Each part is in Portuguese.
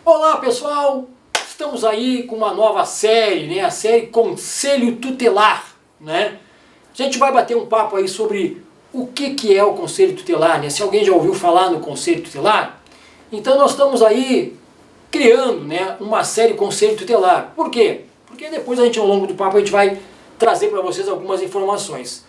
Olá pessoal, estamos aí com uma nova série, né? A série Conselho Tutelar, né? A gente vai bater um papo aí sobre o que é o Conselho Tutelar, né? Se alguém já ouviu falar no Conselho Tutelar, então nós estamos aí criando, né, uma série Conselho Tutelar. Por quê? Porque depois a gente, ao longo do papo, a gente vai trazer para vocês algumas informações.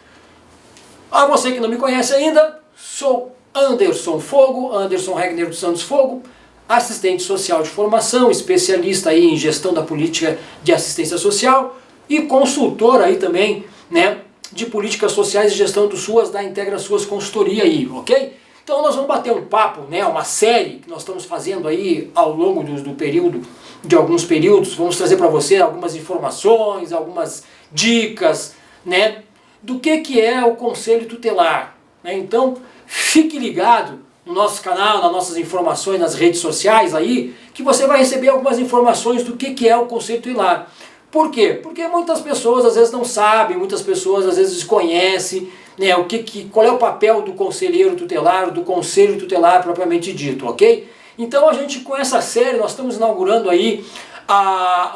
A você que não me conhece ainda, sou Anderson Fogo, Anderson Regner dos Santos Fogo, assistente social de formação, especialista aí em gestão da política de assistência social e consultor aí também, né, de políticas sociais e gestão do SUAS da Integra SUAS Consultoria aí, ok? Então nós vamos bater um papo, né, uma série que nós estamos fazendo aí ao longo do período, de alguns períodos, vamos trazer para você algumas informações, algumas dicas, né, do que é o Conselho Tutelar, né? Então fique ligado no nosso canal, nas nossas informações nas redes sociais aí, que você vai receber algumas informações do que é o Conselho Tutelar. Por quê? Porque muitas pessoas às vezes não sabem, muitas pessoas às vezes desconhecem, né, qual é o papel do conselheiro tutelar, do Conselho Tutelar propriamente dito, ok? Então a gente, com essa série, nós estamos inaugurando aí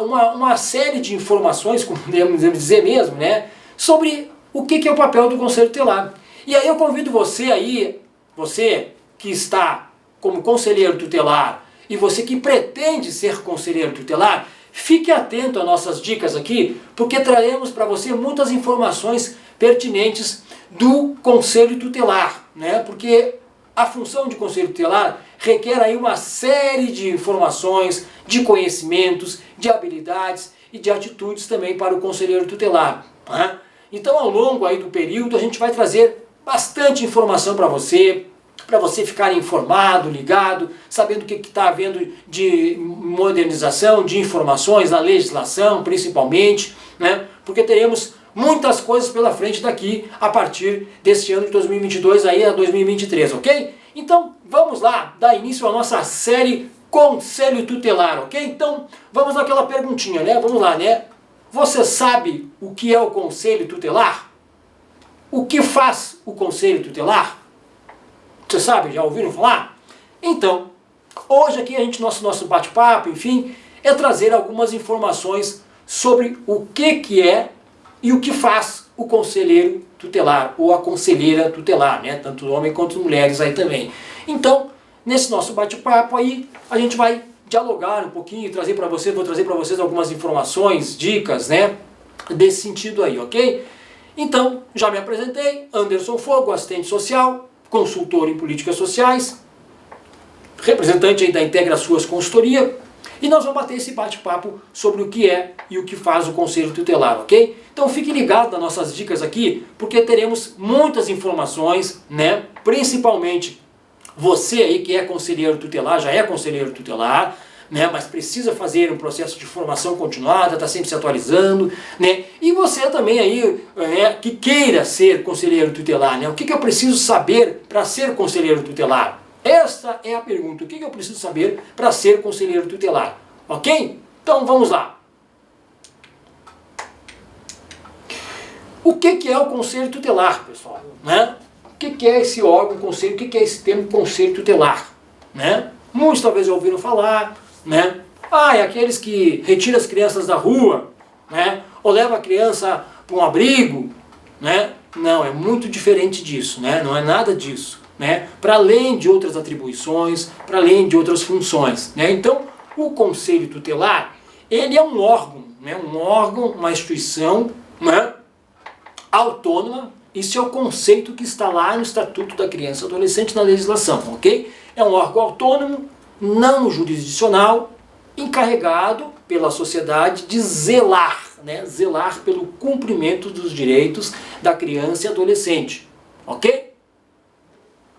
uma série de informações, como podemos dizer mesmo, né, sobre o que é o papel do Conselho Tutelar. E aí eu convido você aí, você que está como conselheiro tutelar e você que pretende ser conselheiro tutelar, fique atento às nossas dicas aqui, porque traremos para você muitas informações pertinentes do Conselho Tutelar, né? Porque a função de Conselho Tutelar requer aí uma série de informações, de conhecimentos, de habilidades e de atitudes também para o conselheiro tutelar, né? Então ao longo aí do período a gente vai trazer bastante informação para você ficar informado, ligado, sabendo o que está havendo de modernização, de informações na legislação, principalmente, né? Porque teremos muitas coisas pela frente daqui a partir deste ano de 2022 aí a 2023, ok? Então vamos lá, dar início à nossa série Conselho Tutelar, ok? Então vamos naquela perguntinha, né? Vamos lá, né? Você sabe o que é o Conselho Tutelar? O que faz o Conselho Tutelar? Você sabe, já ouviram falar? Então, hoje aqui nosso bate-papo, enfim, é trazer algumas informações sobre o que é e o que faz o conselheiro tutelar, ou a conselheira tutelar, né? Tanto homem quanto mulheres aí também. Então, nesse nosso bate-papo aí, a gente vai dialogar um pouquinho, vou trazer para vocês algumas informações, dicas, né? Desse sentido aí, ok? Então, já me apresentei, Anderson Fogo, assistente social, consultor em políticas sociais, representante aí da Integra SUAS Consultoria, e nós vamos bater esse bate-papo sobre o que é e o que faz o Conselho Tutelar, ok? Então fique ligado nas nossas dicas aqui, porque teremos muitas informações, né? Principalmente você aí que é conselheiro tutelar, já é conselheiro tutelar, né, mas precisa fazer um processo de formação continuada, está sempre se atualizando, né, e você também aí que queira ser conselheiro tutelar, né, o que eu preciso saber para ser conselheiro tutelar? Essa é a pergunta, o que eu preciso saber para ser conselheiro tutelar, ok? Então vamos lá. O que é o Conselho Tutelar, pessoal? Né? O que é esse órgão, conselho, o que é esse termo Conselho Tutelar? Né? Muitos talvez já ouviram falar, né? É aqueles que retiram as crianças da rua, né? Ou leva a criança para um abrigo, né? Não, é muito diferente disso, né? Não é nada disso, né? Para além de outras atribuições, para além de outras funções, né? Então, o Conselho Tutelar, ele é um órgão, né? Um órgão, uma instituição, né? Autônoma. Isso é o conceito que está lá no Estatuto da Criança e Adolescente na legislação, ok? É um órgão autônomo, não jurisdicional, encarregado pela sociedade de zelar, né? Zelar pelo cumprimento dos direitos da criança e adolescente, ok?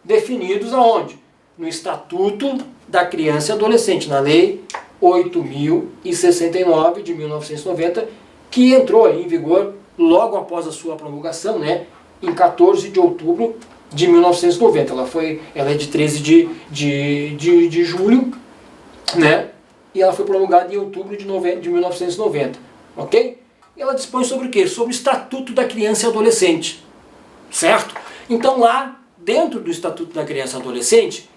Definidos aonde? No Estatuto da Criança e Adolescente, na Lei 8.069 de 1990, que entrou aí em vigor logo após a sua promulgação, né? Em 14 de outubro de 1990. Ela é de 13 de julho, né? E ela foi promulgada em outubro de 1990, ok? E ela dispõe sobre o quê? Sobre o Estatuto da Criança e Adolescente, certo? Então lá, dentro do Estatuto da Criança e Adolescente,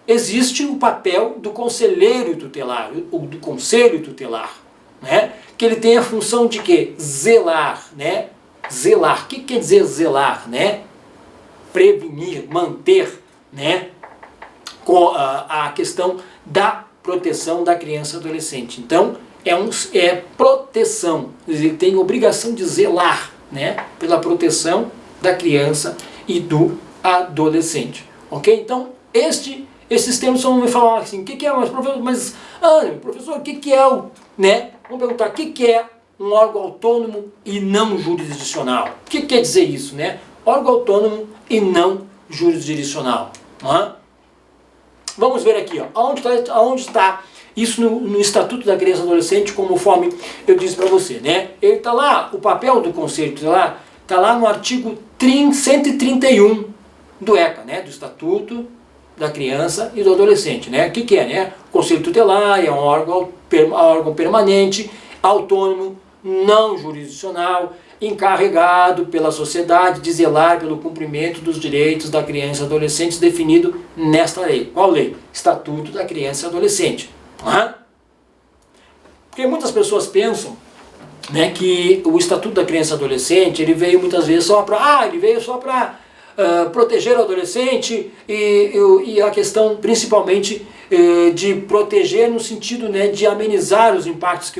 existe o papel do conselheiro tutelar, ou do conselho tutelar, né? Que ele tem a função de quê? Zelar, né? Zelar. O que quer dizer zelar, né? Prevenir, manter, né? Com a questão da proteção da criança e adolescente. Então, é proteção. Ele tem obrigação de zelar, né? Pela proteção da criança e do adolescente. Ok? Então, esses termos vão me falar assim, o que é, professor, o que é o, né? Vamos perguntar, o que é um órgão autônomo e não jurisdicional? O que quer dizer isso, né? Órgão autônomo e não jurisdicional. Vamos ver aqui, ó, aonde está isso no Estatuto da Criança e Adolescente, conforme eu disse para você, né? Ele está lá, o papel do Conselho Tutelar está lá no artigo 131 do ECA, né? Do Estatuto da Criança e do Adolescente, né? O que é, né? O Conselho Tutelar é um órgão permanente, autônomo, não jurisdicional, encarregado pela sociedade de zelar pelo cumprimento dos direitos da criança e adolescente definido nesta lei. Qual lei? Estatuto da Criança e Adolescente. Porque muitas pessoas pensam, né, que o Estatuto da Criança e Adolescente ele veio muitas vezes só para proteger o adolescente e a questão principalmente de proteger no sentido, né, de amenizar os impactos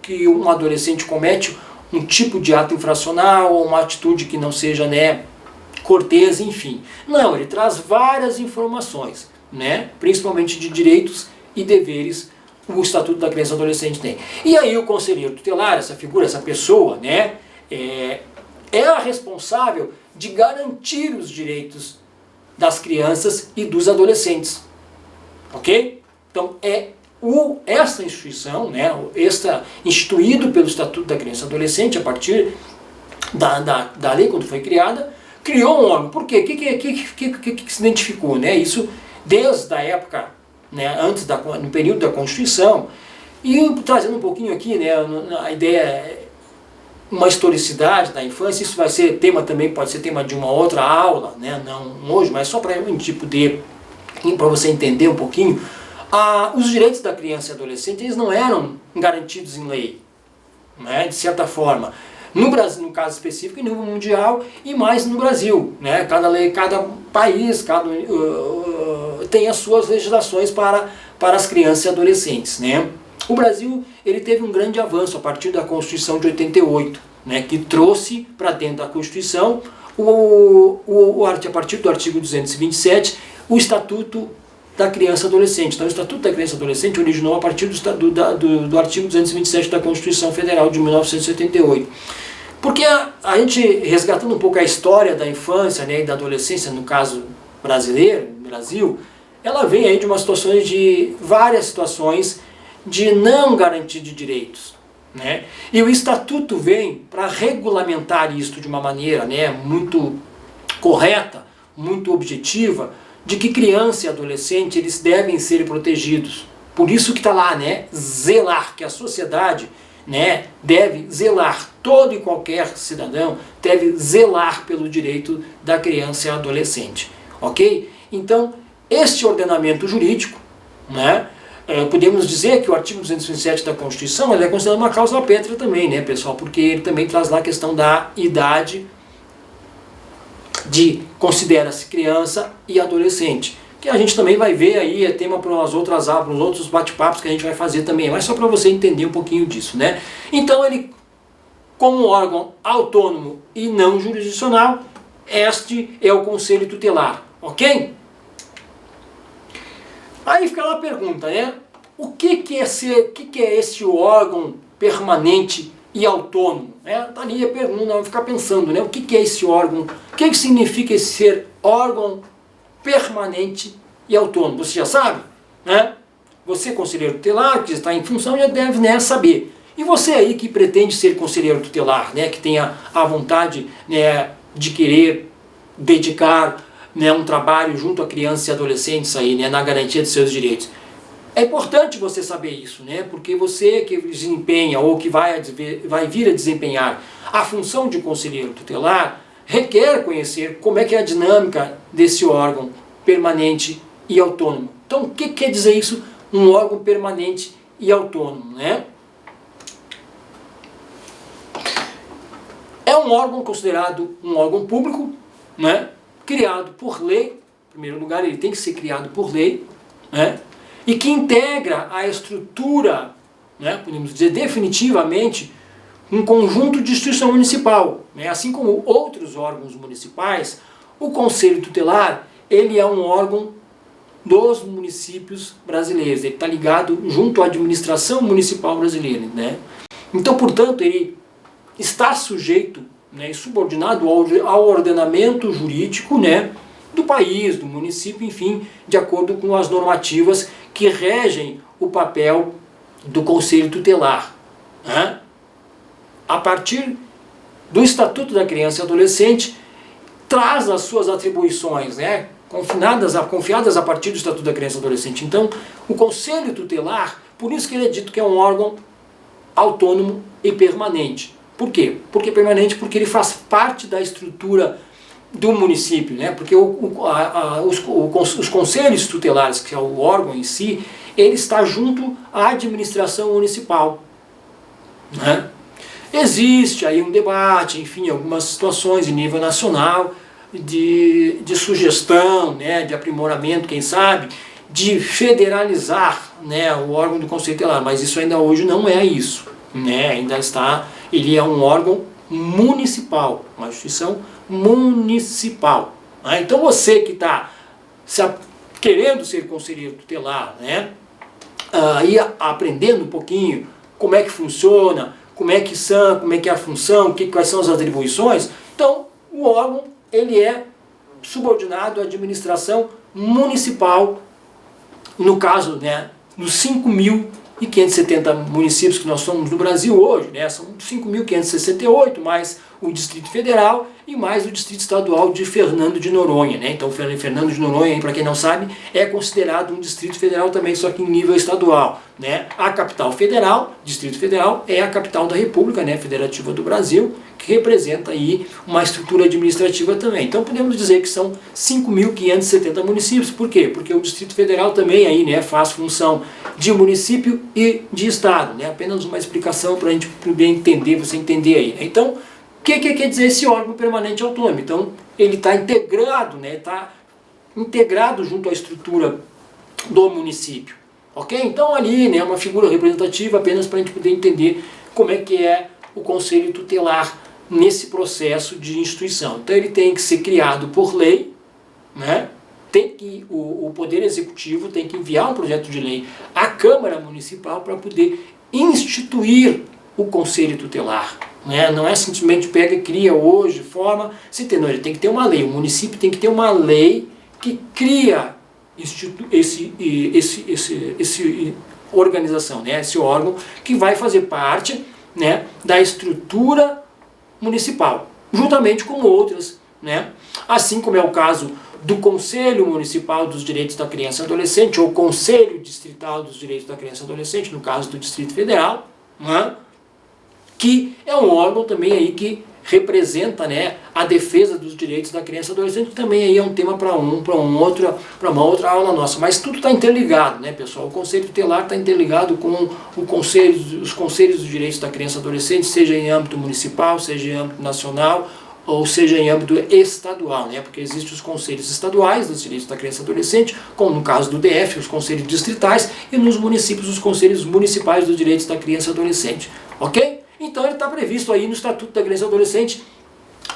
que um adolescente comete, um tipo de ato infracional ou uma atitude que não seja, né, cortês, enfim. Não, ele traz várias informações, né, principalmente de direitos e deveres o Estatuto da Criança e Adolescente tem. E aí o conselheiro tutelar, essa figura, essa pessoa, né, é a responsável de garantir os direitos das crianças e dos adolescentes. Ok? Então essa instituição, né, instituído pelo Estatuto da Criança e Adolescente, a partir da lei, quando foi criada, criou um órgão. Por quê? O que se identificou? Né? Isso desde a época, né, no período da Constituição, e trazendo um pouquinho aqui, né, a ideia é uma historicidade da infância. Isso vai ser tema também, pode ser tema de uma outra aula, né, não hoje, mas só para para você entender um pouquinho. Os direitos da criança e adolescente eles não eram garantidos em lei, né, de certa forma. No Brasil, no caso específico, em nível mundial e mais no Brasil, né? Cada país tem as suas legislações para as crianças e adolescentes, né? O Brasil ele teve um grande avanço a partir da Constituição de 88, né? Que trouxe para dentro da Constituição a partir do artigo 227 o Estatuto da Criança e Adolescente. Então o Estatuto da Criança e Adolescente originou a partir do artigo 227 da Constituição Federal de 1978. Porque a gente, resgatando um pouco a história da infância, né, e da adolescência, no caso brasileiro, no Brasil, ela vem aí de várias situações de não garantia de direitos, né? E o Estatuto vem para regulamentar isso de uma maneira, né, muito correta, muito objetiva, de que criança e adolescente eles devem ser protegidos. Por isso que está lá, né, zelar, que a sociedade, né, deve zelar, todo e qualquer cidadão deve zelar pelo direito da criança e adolescente. Ok? Então, este ordenamento jurídico, né, podemos dizer que o artigo 227 da Constituição ele é considerado uma cláusula pétrea também, né, pessoal? Porque ele também traz lá a questão da idade de considera-se criança e adolescente. Que a gente também vai ver aí, é tema para umas outras aulas, para os outros bate-papos que a gente vai fazer também, mas só para você entender um pouquinho disso, né? Então ele, como um órgão autônomo e não jurisdicional, este é o Conselho Tutelar, ok? Aí fica lá a pergunta, né? O que é esse órgão permanente e autônomo? Tá ali a pergunta, vamos ficar pensando, né? O que é esse órgão? O que significa esse ser órgão permanente e autônomo? Você já sabe, né? Você, conselheiro tutelar, que está em função, já deve, né, saber. E você aí que pretende ser conselheiro tutelar, né, que tenha a vontade, né, de querer dedicar, né, um trabalho junto a crianças e adolescentes aí, né, na garantia de seus direitos. É importante você saber isso, né, porque você que desempenha ou que vai vir a desempenhar a função de conselheiro tutelar requer conhecer como é que é a dinâmica desse órgão permanente e autônomo. Então, o que quer dizer isso? Um órgão permanente e autônomo, né? É um órgão considerado um órgão público, né? Criado por lei. Em primeiro lugar, ele tem que ser criado por lei, né? E que integra a estrutura, né, podemos dizer definitivamente, um conjunto de instituição municipal, né? Assim como outros órgãos municipais, o Conselho Tutelar, ele é um órgão dos municípios brasileiros, ele está ligado junto à administração municipal brasileira, né? Então, portanto, ele está sujeito, né, e subordinado ao ordenamento jurídico, né, do país, do município, enfim, de acordo com as normativas que regem o papel do Conselho Tutelar, né? A partir do Estatuto da Criança e Adolescente, traz as suas atribuições, né, confiadas a partir do Estatuto da Criança e Adolescente. Então, o Conselho Tutelar, por isso que ele é dito que é um órgão autônomo e permanente. Por quê? Porque permanente porque ele faz parte da estrutura do município, né? Porque os conselhos tutelares, que é o órgão em si, ele está junto à administração municipal, né? Existe aí um debate, enfim, algumas situações em nível nacional de sugestão, né, de aprimoramento, quem sabe, de federalizar, né, o órgão do Conselho Tutelar, mas isso ainda hoje não é isso, né? Ainda está, ele é um órgão municipal, uma instituição municipal, né? Então você que está querendo ser conselheiro tutelar, né, e aprendendo um pouquinho como é que funciona, como é que é a função, quais são as atribuições, então o órgão ele é subordinado à administração municipal, no caso, né, dos 5.570 municípios que nós somos no Brasil hoje, né, são 5.568, mais o Distrito Federal e mais o Distrito Estadual de Fernando de Noronha, né? Então Fernando de Noronha, para quem não sabe, é considerado um Distrito Federal também, só que em nível estadual, né? A capital federal, Distrito Federal, é a capital da República, né, Federativa do Brasil, que representa aí uma estrutura administrativa também. Então podemos dizer que são 5.570 municípios. Por quê? Porque o Distrito Federal também aí, né, faz função de município e de estado, né? Apenas uma explicação para a gente poder entender, você entender aí, né? Então, o que quer dizer esse órgão permanente autônomo? Então, ele está integrado, né, está integrado junto à estrutura do município, ok? Então ali, né, uma figura representativa apenas para a gente poder entender como é que é o Conselho Tutelar nesse processo de instituição. Então ele tem que ser criado por lei, né? O Poder Executivo tem que enviar um projeto de lei à Câmara Municipal para poder instituir o Conselho Tutelar, né? Não é simplesmente pega e cria hoje, forma, se tem, não, ele tem que ter uma lei, o município tem que ter uma lei que cria esse organização, né? Esse órgão que vai fazer parte, né, da estrutura municipal, juntamente com outras, né? Assim como é o caso do Conselho Municipal dos Direitos da Criança e Adolescente, ou Conselho Distrital dos Direitos da Criança e Adolescente, no caso do Distrito Federal, né, que é um órgão também aí que representa, né, a defesa dos direitos da criança e adolescente, que também aí é um tema para uma outra aula nossa. Mas tudo está interligado, né, pessoal? O Conselho Tutelar está interligado com os conselhos dos direitos da criança e adolescente, seja em âmbito municipal, seja em âmbito nacional, ou seja em âmbito estadual, né? Porque existem os conselhos estaduais dos direitos da criança e adolescente, como no caso do DF, os conselhos distritais, e nos municípios, os conselhos municipais dos direitos da criança e adolescente, ok? Então ele está previsto aí no Estatuto da Criança e Adolescente,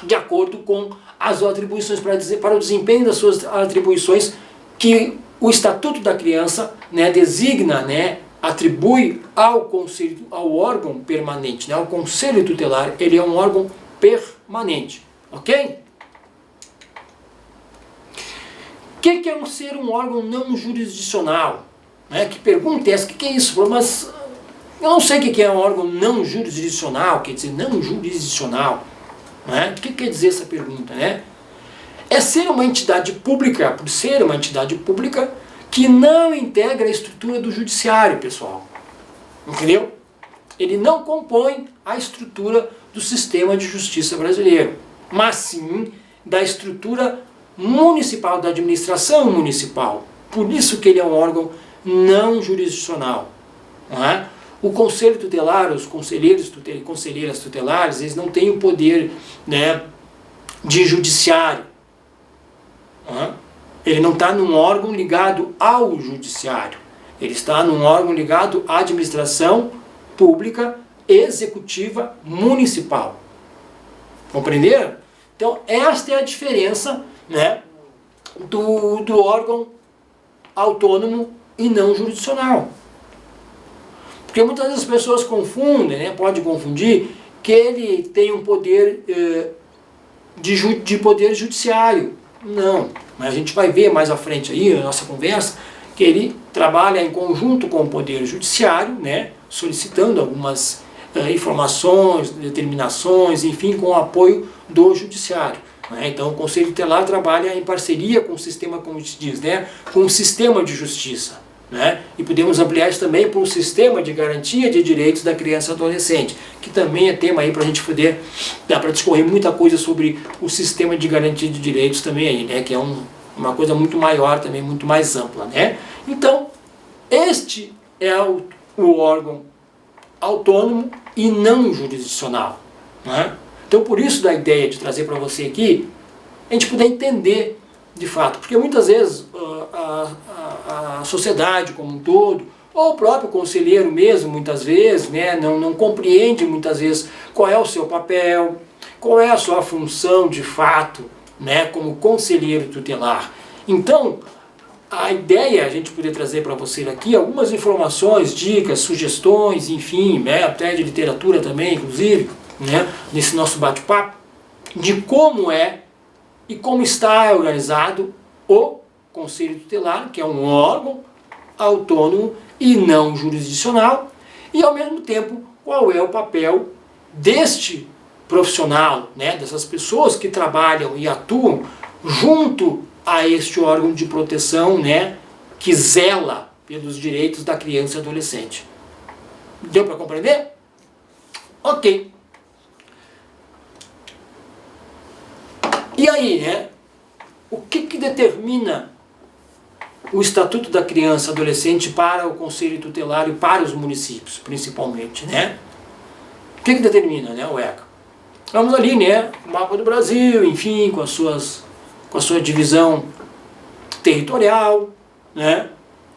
de acordo com as atribuições, para o desempenho das suas atribuições, que o Estatuto da Criança, né, designa, né, atribui ao conselho, ao órgão permanente, né, ao Conselho Tutelar. Ele é um órgão permanente, ok? O que é ser um órgão não jurisdicional? Né? Que pergunta é essa? O que é isso? Mas eu não sei o que é um órgão não jurisdicional, quer dizer, não jurisdicional. Né? O que quer dizer essa pergunta? Né? É ser uma entidade pública, por ser uma entidade pública, que não integra a estrutura do judiciário, pessoal. Entendeu? Ele não compõe a estrutura do sistema de justiça brasileiro, mas sim da estrutura municipal, da administração municipal. Por isso que ele é um órgão não jurisdicional. Não é? O conselho tutelar, os conselheiros e conselheiras tutelares, eles não têm o poder, né, de judiciário. Não é? Ele não está num órgão ligado ao judiciário. Ele está num órgão ligado à administração pública executiva municipal. Compreenderam? Então, esta é a diferença, né, do órgão autônomo e não jurisdicional. Porque muitas vezes as pessoas confundem, né, pode confundir, que ele tem um poder de poder judiciário. Não, mas a gente vai ver mais à frente aí, na nossa conversa, que ele trabalha em conjunto com o poder judiciário, né, solicitando algumas informações, determinações, enfim, com o apoio do judiciário. Né? Então o Conselho Tutelar trabalha em parceria com o sistema, como se diz, né, com o sistema de justiça. Né? E podemos ampliar isso também para o sistema de garantia de direitos da criança e adolescente, que também é tema aí para a gente poder, dá para discorrer muita coisa sobre o sistema de garantia de direitos também aí, né? Que é uma coisa muito maior também, muito mais ampla, né? Então, este é o órgão autônomo e não jurisdicional, né? Então, por isso da ideia de trazer para você aqui, a gente poder entender de fato, porque muitas vezes a sociedade como um todo, ou o próprio conselheiro mesmo, muitas vezes, né, não compreende muitas vezes qual é o seu papel, qual é a sua função de fato, né, como conselheiro tutelar. Então, a ideia é a gente poder trazer para você aqui algumas informações, dicas, sugestões, enfim, né, até de literatura também, inclusive, né, nesse nosso bate-papo, de como é e como está organizado o Conselho Tutelar, que é um órgão autônomo e não jurisdicional, e ao mesmo tempo qual é o papel deste profissional, né, dessas pessoas que trabalham e atuam junto a este órgão de proteção, né, que zela pelos direitos da criança e adolescente. Deu para compreender? Ok. E aí, né, o que determina o Estatuto da Criança e Adolescente para o Conselho Tutelar e para os municípios, principalmente, né? O que determina, né, o ECA? Vamos ali, né, o mapa do Brasil, enfim, com a sua divisão territorial, né,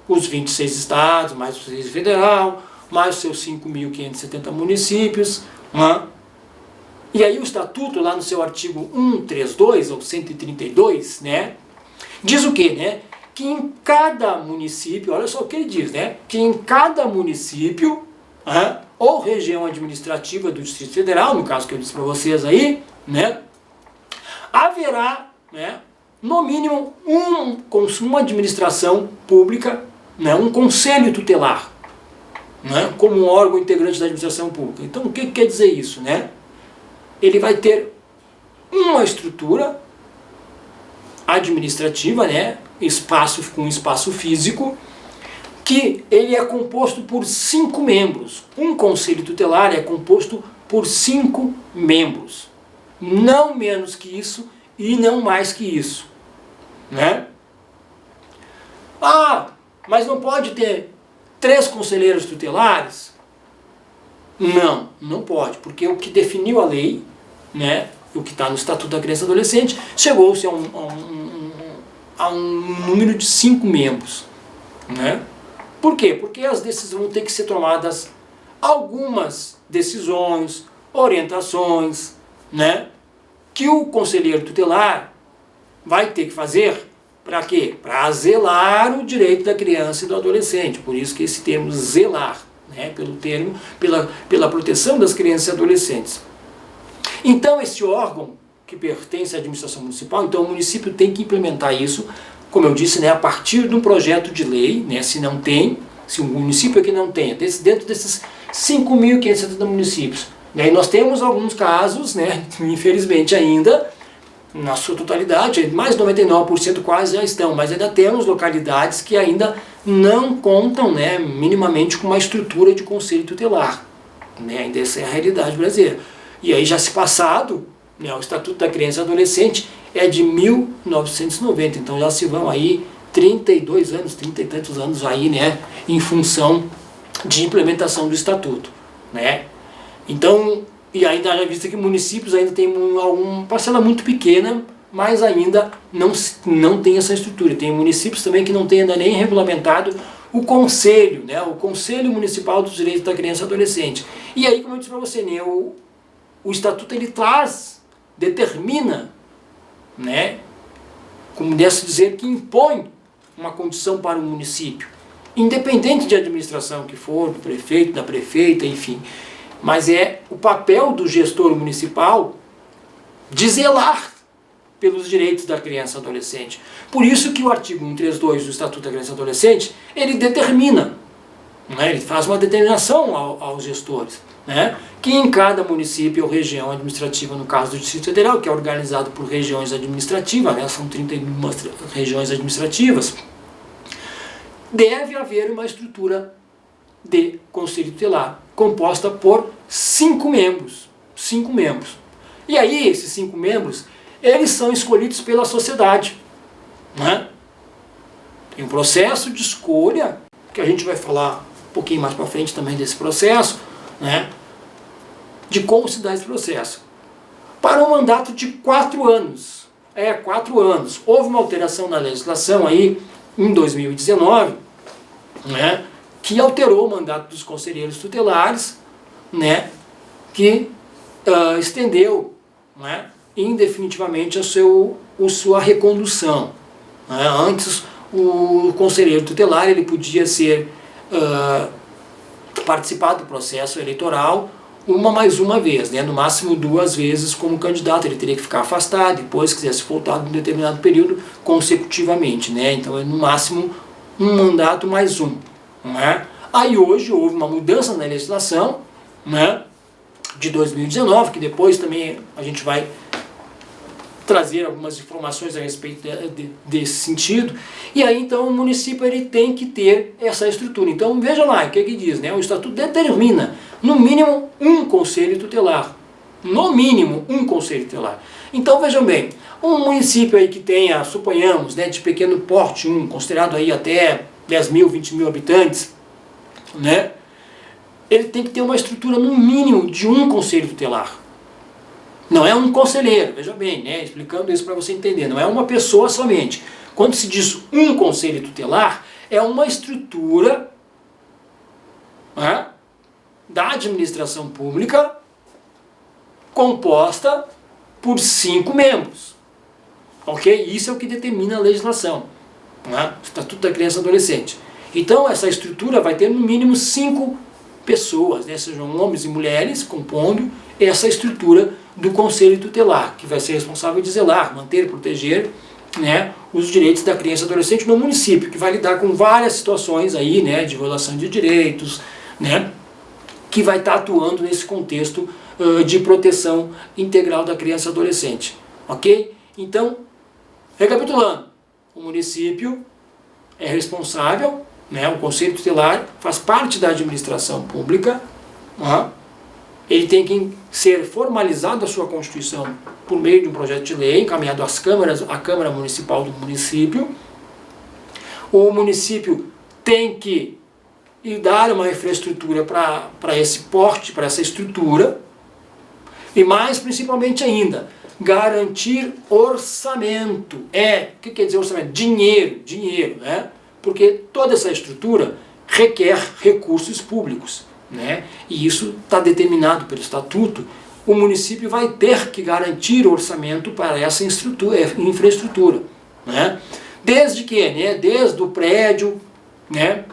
os 26 estados, mais o Distrito Federal, mais os seus 5.570 municípios, né? E aí o Estatuto, lá no seu artigo 132, ou 132, né, diz o quê, né? Que em cada município, olha só o que ele diz, né? Que em cada município, ou região administrativa do Distrito Federal, no caso que eu disse para vocês aí, né, haverá, né, no mínimo uma administração pública, né, um conselho tutelar, né, como um órgão integrante da administração pública. Então o que quer dizer isso, né? Ele vai ter uma estrutura administrativa, né, com espaço físico, que ele é composto por 5 membros. Um conselho tutelar é composto por 5 membros. Não menos que isso e não mais que isso. Né? Ah, mas não pode ter 3 conselheiros tutelares? Não, não pode, porque o que definiu a lei, né, o que está no Estatuto da Criança e Adolescente, chegou-se a um número de 5 membros. Né? Por quê? Porque as decisões vão ter que ser tomadas, algumas decisões, orientações, né, que o conselheiro tutelar vai ter que fazer para quê? Para zelar o direito da criança e do adolescente. Por isso que esse termo zelar, né, pela proteção das crianças e adolescentes. Então esse órgão que pertence à administração municipal, então o município tem que implementar isso, como eu disse, né, a partir de um projeto de lei, né, se o município aqui não tem, dentro desses 5.570 municípios. E aí nós temos alguns casos, né, infelizmente ainda, na sua totalidade, mais de 99% quase já estão, mas ainda temos localidades que ainda não contam, né, minimamente com uma estrutura de conselho tutelar. Né, ainda essa é a realidade brasileira. E aí já se passado, né, o Estatuto da Criança e Adolescente é de 1990, então já se vão aí 32 anos, 30 e tantos anos aí, né, em função de implementação do estatuto, né? Então, e ainda já visto que municípios ainda tem uma parcela muito pequena, mas ainda não tem essa estrutura. Tem municípios também que não tem ainda nem regulamentado o conselho, né, o Conselho Municipal dos Direitos da Criança e Adolescente. E aí, como eu disse para você, né, o estatuto ele determina, né, como deve dizer, que impõe uma condição para o município, independente de administração que for, do prefeito, da prefeita, enfim. Mas é o papel do gestor municipal de zelar pelos direitos da criança e adolescente. Por isso que o artigo 132 do Estatuto da Criança e Adolescente, ele determina, né, ele faz uma determinação aos gestores, né, que em cada município ou região administrativa, no caso do Distrito Federal, que é organizado por regiões administrativas, né, são 31 regiões administrativas, deve haver uma estrutura de conselho tutelar, composta por 5 membros. 5 membros. E aí, esses 5 membros, eles são escolhidos pela sociedade, né? Tem um processo de escolha, que a gente vai falar um pouquinho mais para frente também desse processo, né? De como se dá esse processo. Para um mandato de 4 anos. 4 anos. Houve uma alteração na legislação aí, em 2019, né? Que alterou o mandato dos conselheiros tutelares, né? Que estendeu, né, indefinitivamente a sua recondução. Né? Antes, o conselheiro tutelar ele podia participar do processo eleitoral mais uma vez, né? No máximo 2 vezes como candidato. Ele teria que ficar afastado, depois, se quisesse voltar em um determinado período, consecutivamente. Né? Então, no máximo, um mandato mais um. Né? Aí hoje houve uma mudança na legislação, né, de 2019, que depois também a gente vai trazer algumas informações a respeito desse sentido. E aí então o município ele tem que ter essa estrutura. Então veja lá, o que diz, né? O estatuto determina no mínimo um conselho tutelar. No mínimo um conselho tutelar. Então vejam bem, um município aí que tenha, suponhamos, né, de pequeno porte, considerado aí até 10 mil, 20 mil habitantes, né? Ele tem que ter uma estrutura no mínimo de um conselho tutelar. Não é um conselheiro, veja bem, né? Explicando isso para você entender, não é uma pessoa somente. Quando se diz um conselho tutelar, é uma estrutura, né, da administração pública composta por 5 membros. Ok? Isso é o que determina a legislação, né? Estatuto da Criança e Adolescente. Então essa estrutura vai ter no mínimo 5 pessoas, né, sejam homens e mulheres, compondo essa estrutura do Conselho Tutelar, que vai ser responsável de zelar, manter, proteger, né, os direitos da criança e adolescente no município, que vai lidar com várias situações aí, né, de violação de direitos, né, que vai estar atuando nesse contexto de proteção integral da criança e adolescente. Ok? Então, recapitulando, o município é responsável, né, o Conselho Tutelar faz parte da administração pública, ele tem que ser formalizado a sua Constituição por meio de um projeto de lei encaminhado às câmaras, à Câmara Municipal do município. O município tem que dar uma infraestrutura para esse porte, para essa estrutura, e mais principalmente ainda, garantir orçamento. O que quer dizer orçamento? Dinheiro, né? Porque toda essa estrutura requer recursos públicos, né? E isso está determinado pelo Estatuto. O município vai ter que garantir orçamento para essa infraestrutura, né? Desde que, né? Desde o prédio, né?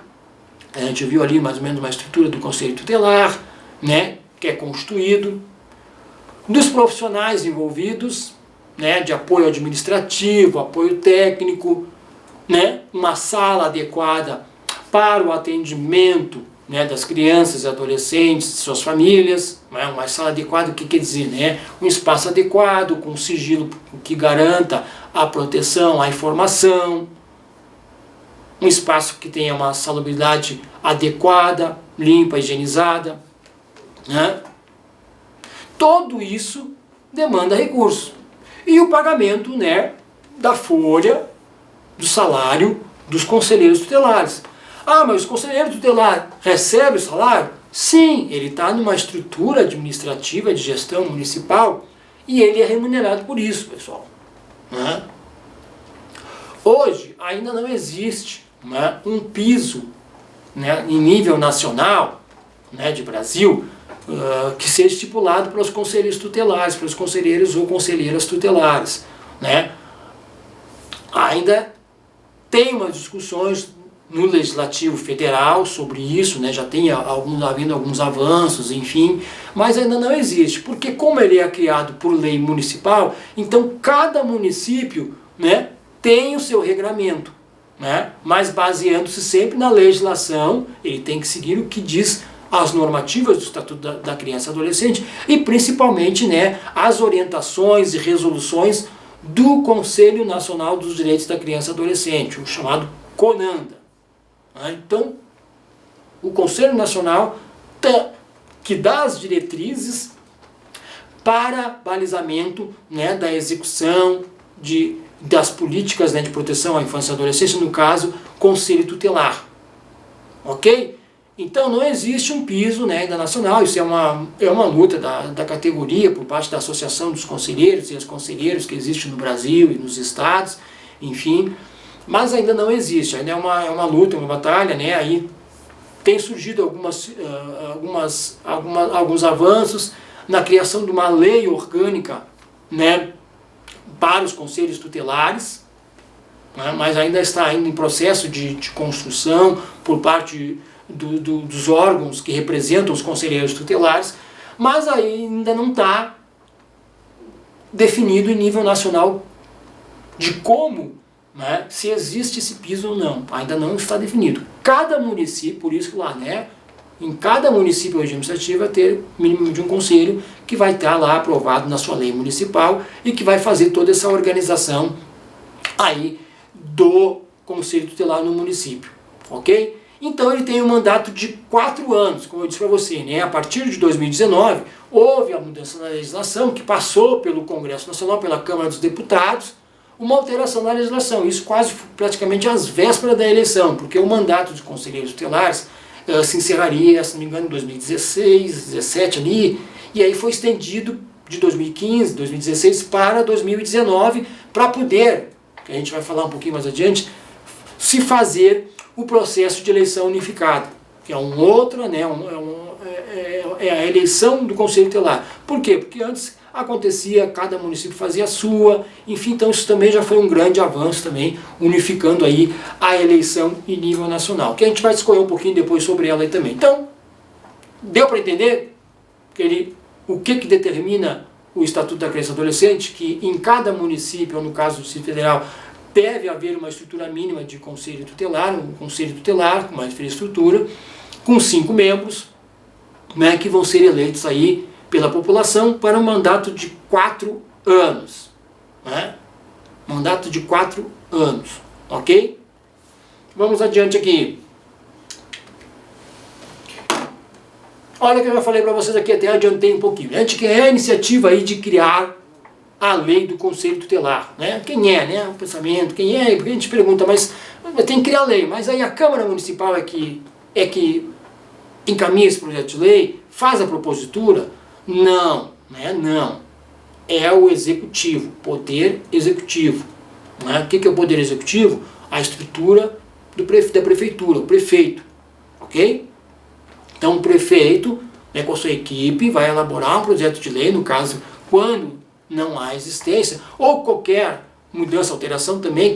A gente viu ali mais ou menos uma estrutura do Conselho Tutelar, né? Que é constituído, dos profissionais envolvidos, né? De apoio administrativo, apoio técnico, né, uma sala adequada para o atendimento, né, das crianças e adolescentes, de suas famílias, né, uma sala adequada, o que quer dizer? Né, um espaço adequado, com sigilo que garanta a proteção, a informação, um espaço que tenha uma salubridade adequada, limpa, higienizada. Né? Tudo isso demanda recurso. E o pagamento, né, da folha, do salário dos conselheiros tutelares. Ah, mas o conselheiro tutelar recebe o salário? Sim, ele está numa estrutura administrativa de gestão municipal e ele é remunerado por isso, pessoal. Né? Hoje ainda não existe, né, um piso, né, em nível nacional, né, de Brasil, que seja estipulado para os conselheiros tutelares, para os conselheiros ou conselheiras tutelares. Né? Ainda tem umas discussões no Legislativo Federal sobre isso, né? Já tem havido alguns avanços, enfim, mas ainda não existe, porque como ele é criado por lei municipal, então cada município, né, tem o seu regramento, né? Mas baseando-se sempre na legislação, ele tem que seguir o que diz as normativas do Estatuto da Criança e Adolescente e principalmente, né, as orientações e resoluções do Conselho Nacional dos Direitos da Criança e Adolescente, o chamado CONANDA. Então, o Conselho Nacional que dá as diretrizes para balizamento, né, da execução das políticas, né, de proteção à infância e adolescência, no caso, Conselho Tutelar. Ok? Então não existe um piso, né, ainda nacional, isso é uma luta da categoria por parte da Associação dos Conselheiros e as Conselheiras que existe no Brasil e nos estados, enfim, mas ainda não existe, ainda é uma luta, uma batalha, né, aí tem surgido alguns avanços na criação de uma lei orgânica, né, para os conselhos tutelares, né, mas ainda está em processo de construção por parte dos órgãos que representam os conselheiros tutelares, mas ainda não está definido em nível nacional de como, né, se existe esse piso ou não, ainda não está definido. Cada município, por isso que lá, né, em cada município administrativo vai ter mínimo de um conselho que vai estar lá aprovado na sua lei municipal e que vai fazer toda essa organização aí do conselho tutelar no município, ok? Então ele tem um mandato de 4 anos, como eu disse para você, né? A partir de 2019 houve a mudança na legislação que passou pelo Congresso Nacional, pela Câmara dos Deputados, uma alteração na legislação, isso quase praticamente às vésperas da eleição, porque o mandato de conselheiros tutelares se encerraria, se não me engano, em 2016, 2017 ali, e aí foi estendido de 2015, 2016 para 2019, para poder, que a gente vai falar um pouquinho mais adiante, se fazer o processo de eleição unificada, que é né, é a eleição do Conselho Tutelar. Por quê? Porque antes acontecia, cada município fazia a sua, enfim, então isso também já foi um grande avanço também, unificando aí a eleição em nível nacional, que a gente vai discorrer um pouquinho depois sobre ela aí também. Então, deu para entender o que determina o Estatuto da Criança e Adolescente, que em cada município, ou no caso do Distrito Federal, deve haver uma estrutura mínima de conselho tutelar, um conselho tutelar com uma infraestrutura, com 5 membros, né, que vão ser eleitos aí pela população para um mandato de 4 anos. Né? Mandato de 4 anos, ok? Vamos adiante aqui. Olha que eu já falei para vocês aqui, até adiantei um pouquinho. A gente quer a iniciativa aí de criar a lei do Conselho Tutelar, né? Quem é, né? O pensamento, quem é? Porque a gente pergunta, mas tem que criar a lei, mas aí a Câmara Municipal é que encaminha esse projeto de lei, faz a propositura? Não, né? Não. É o Executivo, Poder Executivo. Né? O que é o Poder Executivo? A estrutura da Prefeitura, o prefeito, ok? Então o prefeito, né, com a sua equipe, vai elaborar um projeto de lei, no caso, quando não há existência, ou qualquer mudança, alteração também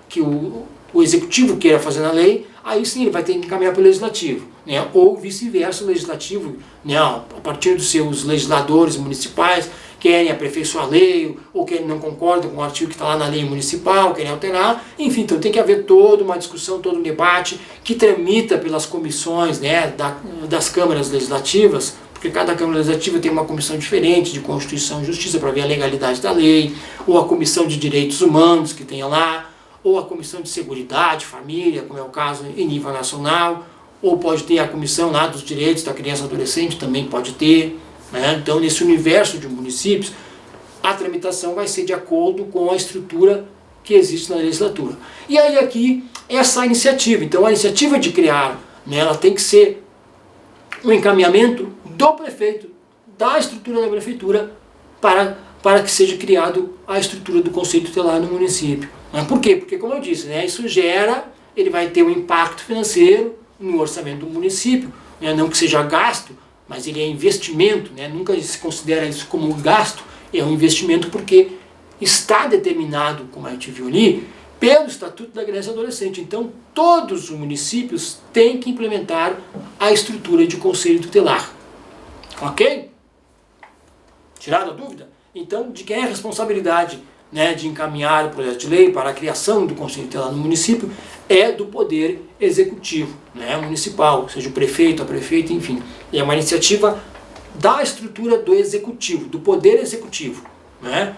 que o executivo queira fazer na lei, aí sim ele vai ter que encaminhar para o legislativo, né? Ou vice-versa, o legislativo, né, a partir dos seus legisladores municipais, querem aperfeiçoar a lei, ou não concordam com o artigo que está lá na lei municipal, querem alterar, enfim, então tem que haver toda uma discussão, todo um debate que tramita pelas comissões, né, das câmaras legislativas, porque cada Câmara Legislativa tem uma comissão diferente de Constituição e Justiça para ver a legalidade da lei, ou a Comissão de Direitos Humanos que tem lá, ou a Comissão de Seguridade, Família, como é o caso em nível nacional, ou pode ter a Comissão lá dos Direitos da Criança e Adolescente, também pode ter. Né? Então, nesse universo de municípios, a tramitação vai ser de acordo com a estrutura que existe na legislatura. E aí aqui essa iniciativa. Então a iniciativa de criar, né, ela tem que ser um encaminhamento do prefeito, da estrutura da prefeitura, para que seja criado a estrutura do Conselho Tutelar no município. Por quê? Porque, como eu disse, né, isso ele vai ter um impacto financeiro no orçamento do município, né, não que seja gasto, mas ele é investimento, né, nunca se considera isso como gasto, é um investimento porque está determinado, como a gente viu ali, pelo Estatuto da Criança e Adolescente. Então, todos os municípios têm que implementar a estrutura de Conselho Tutelar. Ok? Tirada a dúvida? Então, de quem é a responsabilidade, né, de encaminhar o projeto de lei para a criação do Conselho Tutelar no município? É do Poder Executivo, né, municipal, seja o prefeito, a prefeita, enfim. É uma iniciativa da estrutura do Executivo, do Poder Executivo. Né?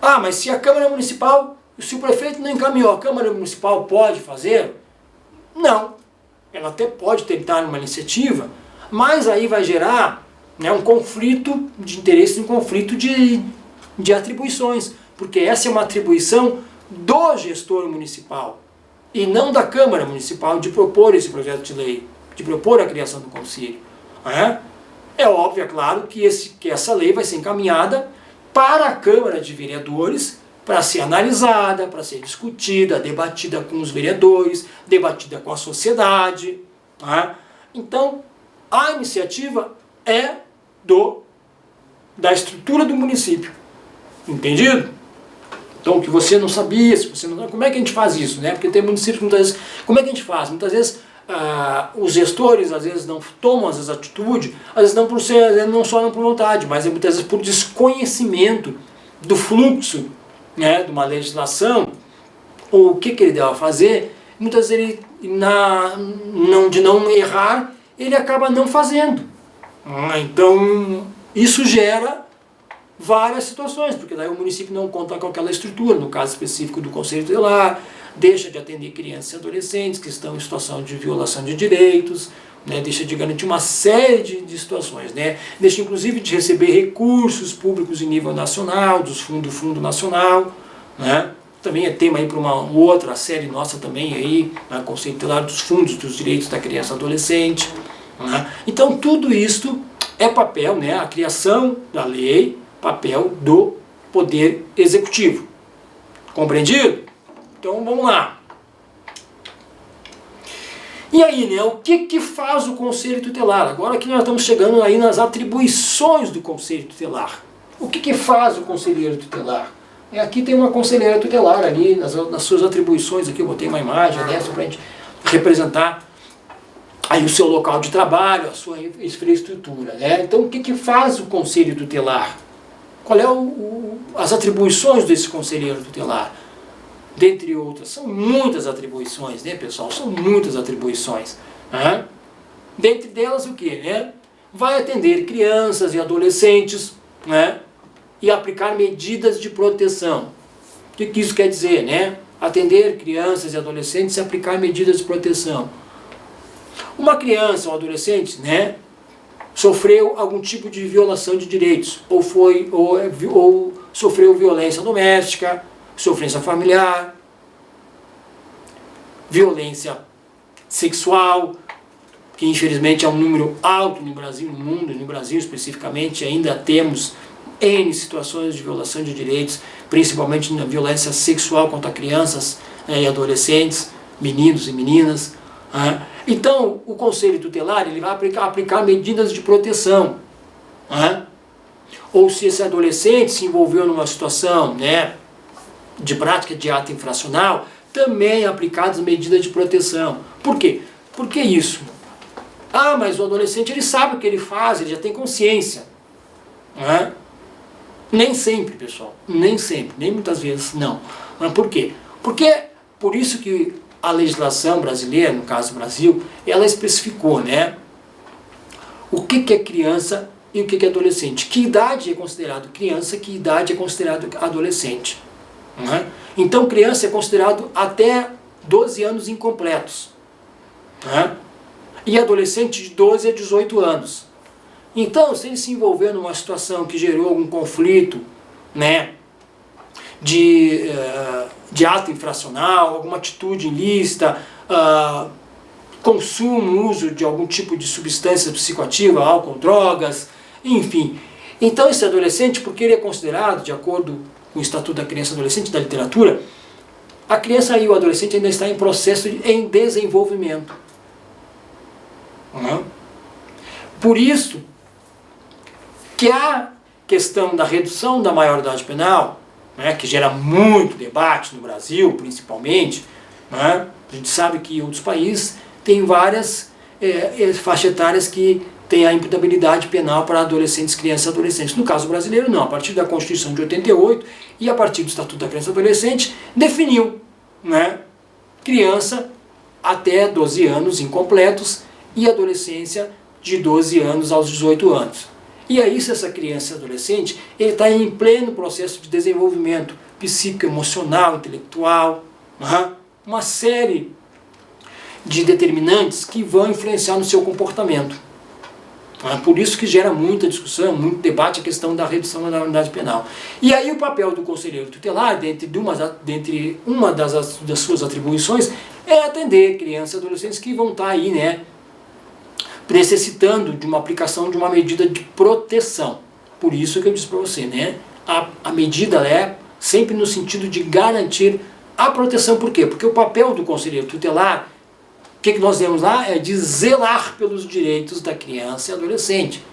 Ah, mas se a Câmara Municipal, se o prefeito não encaminhou, a Câmara Municipal pode fazer? Não. Ela até pode tentar uma iniciativa, mas aí vai gerar, né, um conflito de interesse, um conflito de atribuições, porque essa é uma atribuição do gestor municipal e não da Câmara Municipal de propor esse projeto de lei, de propor a criação do conselho. É óbvio, é claro, que essa lei vai ser encaminhada para a Câmara de Vereadores para ser analisada, para ser discutida, debatida com os vereadores, debatida com a sociedade. Então, a iniciativa é da estrutura do município. Entendido? Então, que você não sabia, se você não, como é que a gente faz isso? Né? Porque tem municípios que muitas vezes, como é que a gente faz? Muitas vezes os gestores às vezes não tomam às vezes atitude, às vezes não por ser, às vezes não só não por vontade, mas muitas vezes por desconhecimento do fluxo, né, de uma legislação, ou o que ele deve fazer. Muitas vezes ele, de não errar, ele acaba não fazendo. Então isso gera várias situações, porque daí o município não conta com aquela estrutura, no caso específico do Conselho Tutelar, deixa de atender crianças e adolescentes que estão em situação de violação de direitos, né, deixa de garantir uma série de situações, né, deixa inclusive de receber recursos públicos em nível nacional, do Fundo Nacional, né, também é tema aí para uma outra série nossa também aí, né, Conselho Tutelar dos Fundos dos Direitos da Criança e Adolescente, né. Então tudo isto é papel, né, a criação da lei, papel do Poder Executivo. Compreendido? Então vamos lá. E aí, né, o que faz o Conselho Tutelar? Agora que nós estamos chegando aí nas atribuições do Conselho Tutelar. O que faz o Conselheiro Tutelar? Aqui tem uma conselheira tutelar ali, nas suas atribuições, aqui eu botei uma imagem, né, só para a gente representar aí o seu local de trabalho, a sua infraestrutura. Né? Então o que faz o Conselho Tutelar? Qual é as atribuições desse conselheiro tutelar? Dentre outras, são muitas atribuições, né, pessoal? São muitas atribuições. Né? Dentre delas o que? Né? Vai atender crianças e adolescentes, né? E aplicar medidas de proteção. O que isso quer dizer? Né? Atender crianças e adolescentes e aplicar medidas de proteção. Uma criança ou adolescente, né, sofreu algum tipo de violação de direitos, ou sofreu violência doméstica, sofrência familiar, violência sexual, que infelizmente é um número alto no Brasil, no mundo, no Brasil especificamente, ainda temos N situações de violação de direitos, principalmente na violência sexual contra crianças, né, e adolescentes, meninos e meninas. Né? Então, o Conselho Tutelar ele vai aplicar medidas de proteção. Né? Ou se esse adolescente se envolveu numa situação, né, de prática de ato infracional, também aplicadas medidas de proteção. Por quê? Por que isso? Ah, mas o adolescente ele sabe o que ele faz, ele já tem consciência. Né? Nem sempre, pessoal, nem sempre, nem muitas vezes não. Mas por quê? Porque por isso que a legislação brasileira, no caso do Brasil, ela especificou, né, o que é criança e o que é adolescente. Que idade é considerado criança, que idade é considerado adolescente. Né? Então criança é considerado até 12 anos incompletos. Né? E adolescente de 12 a 18 anos. Então, se ele se envolver numa situação que gerou algum conflito, né, de ato infracional, alguma atitude ilícita, consumo, uso de algum tipo de substância psicoativa, álcool, drogas, enfim. Então esse adolescente, porque ele é considerado, de acordo com o Estatuto da Criança e Adolescente da literatura, a criança e o adolescente ainda está em processo em desenvolvimento. Por isso que a questão da redução da maioridade penal, né, que gera muito debate no Brasil, principalmente, né, a gente sabe que em outros países tem várias faixas etárias que têm a imputabilidade penal para adolescentes, crianças e adolescentes. No caso brasileiro, não. A partir da Constituição de 88 e a partir do Estatuto da Criança e Adolescente, definiu, né, criança até 12 anos incompletos e adolescência de 12 anos aos 18 anos. E aí, se essa criança e adolescente, ele está em pleno processo de desenvolvimento psíquico, emocional, intelectual, uma série de determinantes que vão influenciar no seu comportamento. Por isso que gera muita discussão, muito debate a questão da redução da maioridade penal. E aí o papel do conselheiro tutelar, dentre uma das suas atribuições, é atender crianças e adolescentes que vão estar aí, né, necessitando de uma aplicação de uma medida de proteção. Por isso que eu disse para você, né, a medida é sempre no sentido de garantir a proteção. Por quê? Porque o papel do conselheiro tutelar, o que nós vemos lá, é de zelar pelos direitos da criança e adolescente.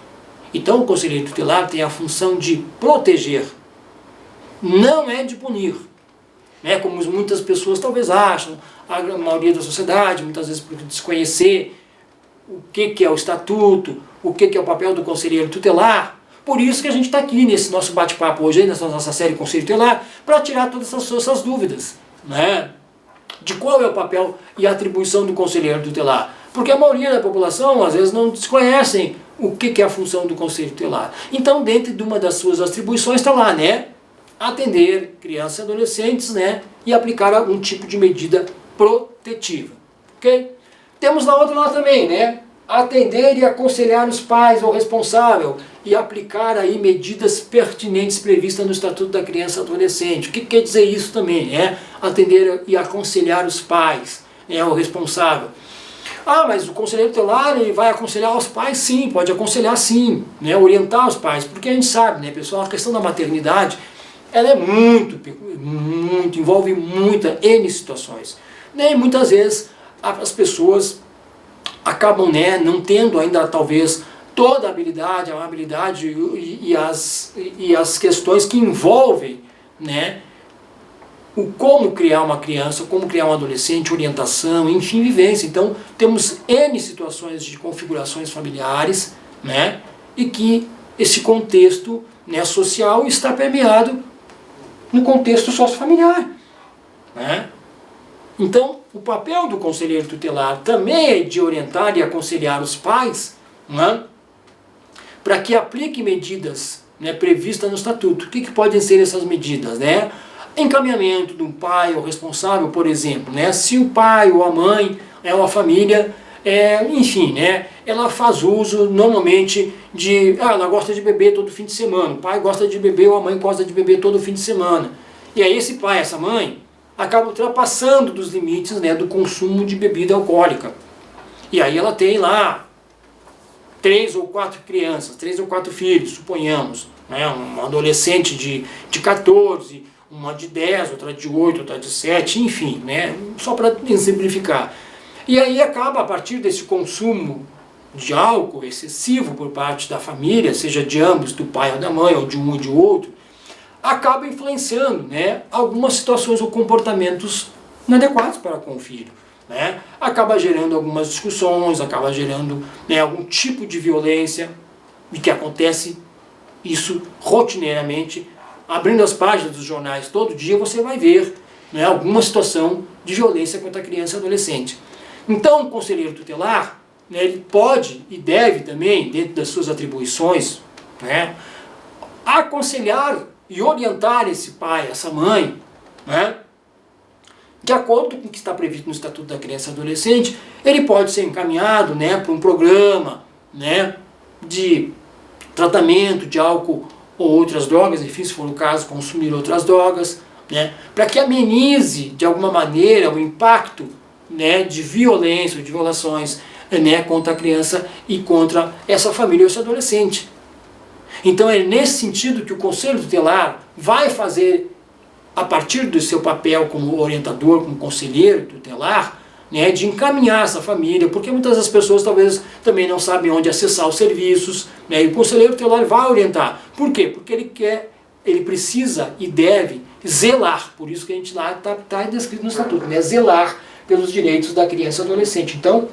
Então o conselheiro tutelar tem a função de proteger, não é de punir. Né? Como muitas pessoas talvez acham, a maioria da sociedade, muitas vezes por desconhecer o que é o estatuto, o que é o papel do conselheiro tutelar. Por isso que a gente está aqui nesse nosso bate-papo hoje, nessa nossa série Conselho Tutelar, para tirar todas essas dúvidas, né, de qual é o papel e a atribuição do conselheiro tutelar. Porque a maioria da população, às vezes, não desconhecem o que é a função do conselho tutelar. Então, dentro de uma das suas atribuições está lá, né, atender crianças e adolescentes, né, e aplicar algum tipo de medida protetiva. Ok? Temos na outra lá também, né, atender e aconselhar os pais ou responsável e aplicar aí medidas pertinentes previstas no Estatuto da Criança e Adolescente. O que quer dizer isso também? Né? Atender e aconselhar os pais, né, o responsável. Ah, mas o conselheiro tutelar, ele vai aconselhar os pais? Sim, pode aconselhar sim, né, orientar os pais, porque a gente sabe, né, pessoal, a questão da maternidade, ela é muito, envolve N situações. Né, e muitas vezes as pessoas acabam, né, não tendo ainda talvez toda a habilidade, a amabilidade e as questões que envolvem, né, o como criar uma criança, como criar um adolescente, orientação, enfim, vivência. Então temos N situações de configurações familiares, né, e que esse contexto, né, social está permeado no contexto sociofamiliar, né? Então, o papel do conselheiro tutelar também é de orientar e aconselhar os pais, né, para que apliquem medidas, né, previstas no Estatuto. O que podem ser essas medidas? Né? Encaminhamento de um pai ou responsável, por exemplo. Né? Se o pai ou a mãe é uma família, enfim, né, ela faz uso normalmente de... ela gosta de beber todo fim de semana. O pai gosta de beber ou a mãe gosta de beber todo fim de semana. E aí esse pai, essa mãe, acaba ultrapassando dos limites, né, do consumo de bebida alcoólica. E aí ela tem lá 3 ou 4 crianças, 3 ou 4 filhos, suponhamos, né, uma adolescente de 14, uma de 10, outra de 8, outra de 7, enfim, né, só para exemplificar. E aí acaba, a partir desse consumo de álcool excessivo por parte da família, seja de ambos, do pai ou da mãe, ou de um ou de outro, acaba influenciando, né, algumas situações ou comportamentos inadequados para com o filho. Né? Acaba gerando algumas discussões, acaba gerando, né, algum tipo de violência, e que acontece isso rotineiramente. Abrindo as páginas dos jornais todo dia, você vai ver, né, alguma situação de violência contra a criança e adolescente. Então, o conselheiro tutelar, né, ele pode e deve também, dentro das suas atribuições, né, aconselhar e orientar esse pai, essa mãe, né, de acordo com o que está previsto no Estatuto da Criança e Adolescente. Ele pode ser encaminhado, né, para um programa, né, de tratamento de álcool ou outras drogas, enfim, se for o caso, consumir outras drogas, né, para que amenize de alguma maneira o impacto, né, de violência, de violações, né, contra a criança e contra essa família ou esse adolescente. Então é nesse sentido que o Conselho Tutelar vai fazer, a partir do seu papel como orientador, como conselheiro tutelar, né, de encaminhar essa família, porque muitas das pessoas talvez também não sabem onde acessar os serviços, né, e o conselheiro tutelar vai orientar. Por quê? Porque ele precisa e deve zelar, por isso que a gente lá está descrito no estatuto, né, zelar pelos direitos da criança e do adolescente. Então,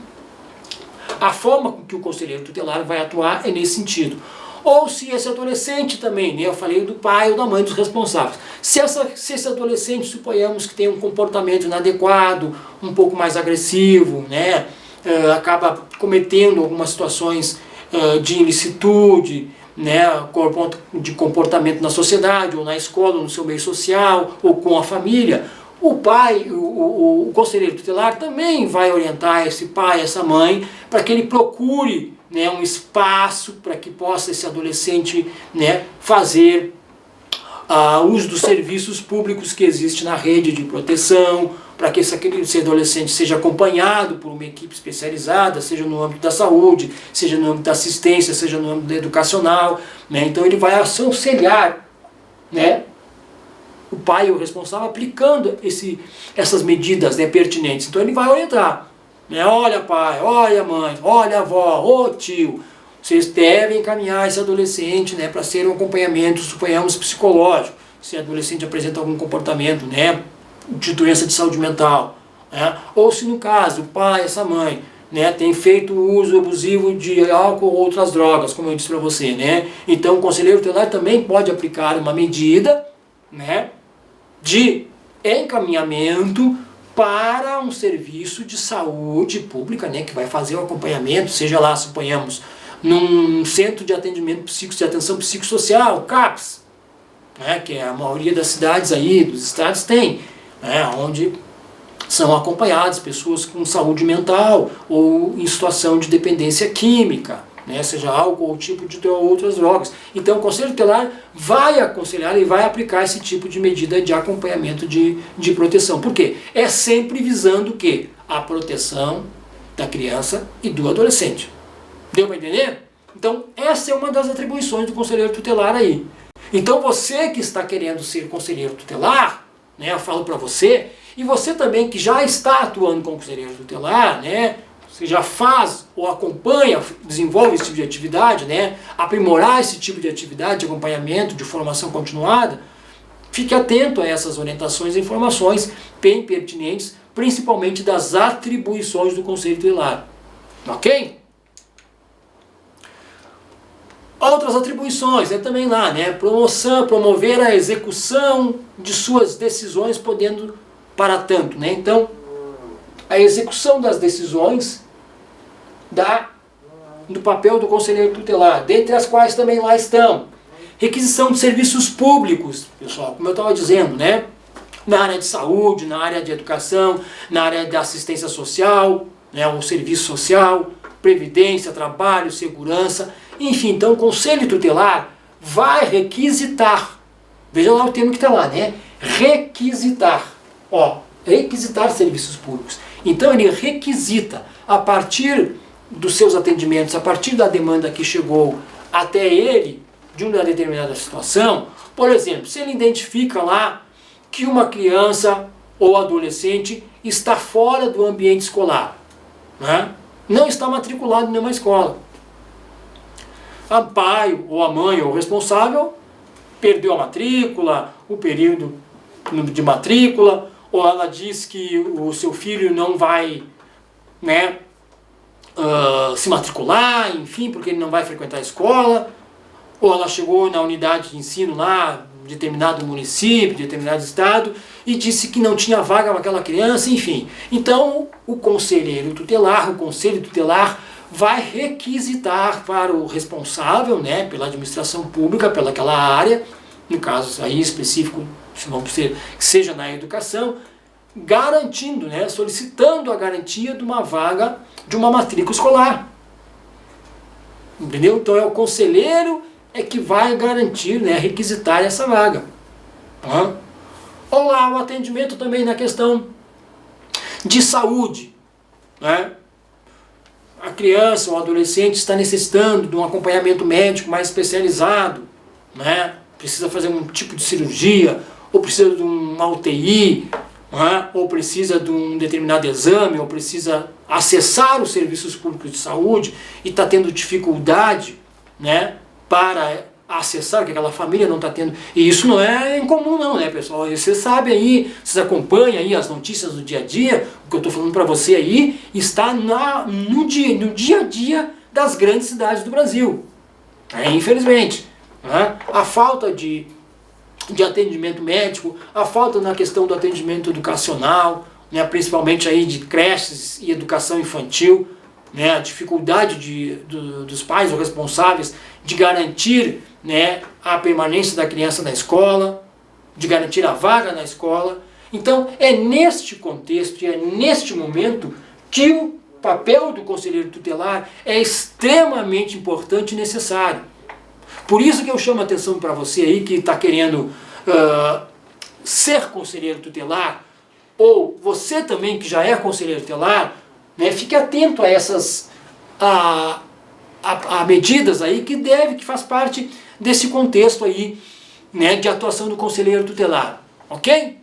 a forma com que o conselheiro tutelar vai atuar é nesse sentido. Ou se esse adolescente também, né, eu falei do pai ou da mãe dos responsáveis, se esse adolescente, suponhamos que tem um comportamento inadequado, um pouco mais agressivo, né, acaba cometendo algumas situações de ilicitude, né, de comportamento na sociedade, ou na escola, ou no seu meio social, ou com a família, o pai, o conselheiro tutelar também vai orientar esse pai, essa mãe, para que ele procure, né, um espaço para que possa esse adolescente, né, fazer uso dos serviços públicos que existem na rede de proteção, para que esse adolescente seja acompanhado por uma equipe especializada, seja no âmbito da saúde, seja no âmbito da assistência, seja no âmbito educacional, né? Então ele vai aconselhar, né, o pai, o responsável, aplicando essas medidas, né, pertinentes. Então ele vai orientar, né? Olha pai, olha mãe, olha avó, ô tio, vocês devem encaminhar esse adolescente, né, para ser um acompanhamento, suponhamos, psicológico, se o adolescente apresenta algum comportamento, né, de doença de saúde mental, né? Ou se no caso o pai, essa mãe, né, tem feito uso abusivo de álcool ou outras drogas, como eu disse para você, né? Então o conselheiro tutelar também pode aplicar uma medida, né, de encaminhamento para um serviço de saúde pública, né, que vai fazer o acompanhamento, seja lá, suponhamos, num centro de atendimento de atenção psicossocial, CAPS, né, que a maioria das cidades aí, dos estados tem, né, onde são acompanhadas pessoas com saúde mental ou em situação de dependência química, né, seja álcool ou tipo de outras drogas. Então o Conselho Tutelar vai aconselhar e vai aplicar esse tipo de medida de acompanhamento de proteção. Por quê? É sempre visando o quê? A proteção da criança e do adolescente. Deu para entender? Então essa é uma das atribuições do conselheiro tutelar aí. Então você que está querendo ser conselheiro tutelar, né, eu falo para você, e você também que já está atuando como conselheiro tutelar, né, você já faz ou acompanha, desenvolve esse tipo de atividade, né, aprimorar esse tipo de atividade de acompanhamento, de formação continuada, fique atento a essas orientações e informações bem pertinentes, principalmente das atribuições do Conselho Tutelar. Ok? Outras atribuições, é também lá, né, promover a execução de suas decisões, podendo para tanto, né, então, a execução das decisões do papel do conselheiro tutelar, dentre as quais também lá estão requisição de serviços públicos, pessoal, como eu estava dizendo, né, na área de saúde, na área de educação, na área da assistência social, né, o serviço social, previdência, trabalho, segurança, enfim. Então o conselho tutelar vai requisitar, veja lá o termo que está lá, né, requisitar, requisitar serviços públicos. Então ele requisita, a partir dos seus atendimentos, a partir da demanda que chegou até ele, de uma determinada situação, por exemplo, se ele identifica lá que uma criança ou adolescente está fora do ambiente escolar, né, não está matriculado em nenhuma escola, a pai ou a mãe ou o responsável perdeu a matrícula, o período de matrícula, ou ela diz que o seu filho não vai, né, se matricular, enfim, porque ele não vai frequentar a escola, ou ela chegou na unidade de ensino lá, de determinado município, de determinado estado, e disse que não tinha vaga para aquela criança, enfim. Então o conselheiro tutelar, o conselho tutelar, vai requisitar para o responsável, né, pela administração pública, pelaquela área, no caso aí específico, vamos dizer, que seja na educação, garantindo, né, solicitando a garantia de uma vaga, de uma matrícula escolar. Entendeu? Então é o conselheiro que vai garantir, né, requisitar essa vaga. Ou lá o atendimento também na questão de saúde, né? A criança ou o adolescente está necessitando de um acompanhamento médico mais especializado, né? Precisa fazer um tipo de cirurgia, ou precisa de uma UTI, né? Ou precisa de um determinado exame, ou precisa acessar os serviços públicos de saúde e está tendo dificuldade, né, para acessar, que aquela família não está tendo. E isso não é incomum não, né, pessoal? Vocês sabem aí, vocês acompanham aí as notícias do dia a dia, o que eu estou falando para você aí está no dia a dia das grandes cidades do Brasil. Infelizmente, né? A falta de atendimento médico, a falta na questão do atendimento educacional, né, principalmente aí de creches e educação infantil, né, a dificuldade dos pais ou responsáveis de garantir, né, a permanência da criança na escola, de garantir a vaga na escola. Então é neste contexto e é neste momento que o papel do conselheiro tutelar é extremamente importante e necessário. Por isso que eu chamo a atenção para você aí que está querendo ser conselheiro tutelar, ou você também que já é conselheiro tutelar, né, fique atento a essas a medidas aí que faz parte desse contexto aí, né, de atuação do conselheiro tutelar, ok?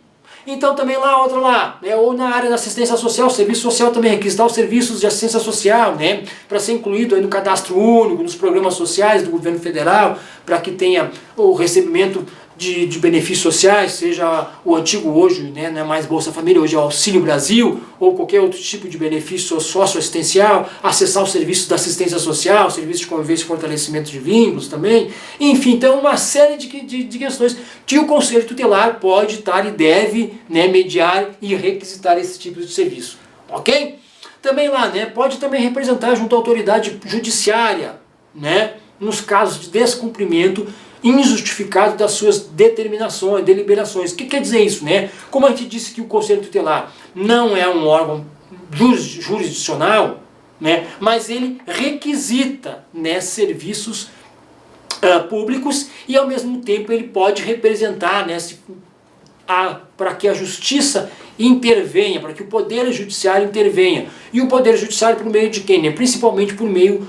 Então também outra lá, né, ou na área da assistência social, serviço social também, requisitar os serviços de assistência social, né, para ser incluído aí no cadastro único, nos programas sociais do governo federal, para que tenha o recebimento de benefícios sociais, seja o antigo hoje, né, não é mais Bolsa Família, hoje é o Auxílio Brasil, ou qualquer outro tipo de benefício socioassistencial, acessar os serviços da assistência social, serviços de convivência e fortalecimento de vínculos também, enfim, então uma série de questões que o Conselho Tutelar pode estar e deve, né, mediar e requisitar esse tipo de serviço, ok? Também lá, né, pode também representar junto à autoridade judiciária, né, nos casos de descumprimento injustificado das suas determinações, deliberações. O que quer dizer isso, né? Como a gente disse que o Conselho Tutelar não é um órgão jurisdicional, né, mas ele requisita, né, serviços públicos e ao mesmo tempo ele pode representar, né, para que a justiça intervenha, para que o poder judiciário intervenha. E o poder judiciário por meio de quem? Né? Principalmente por meio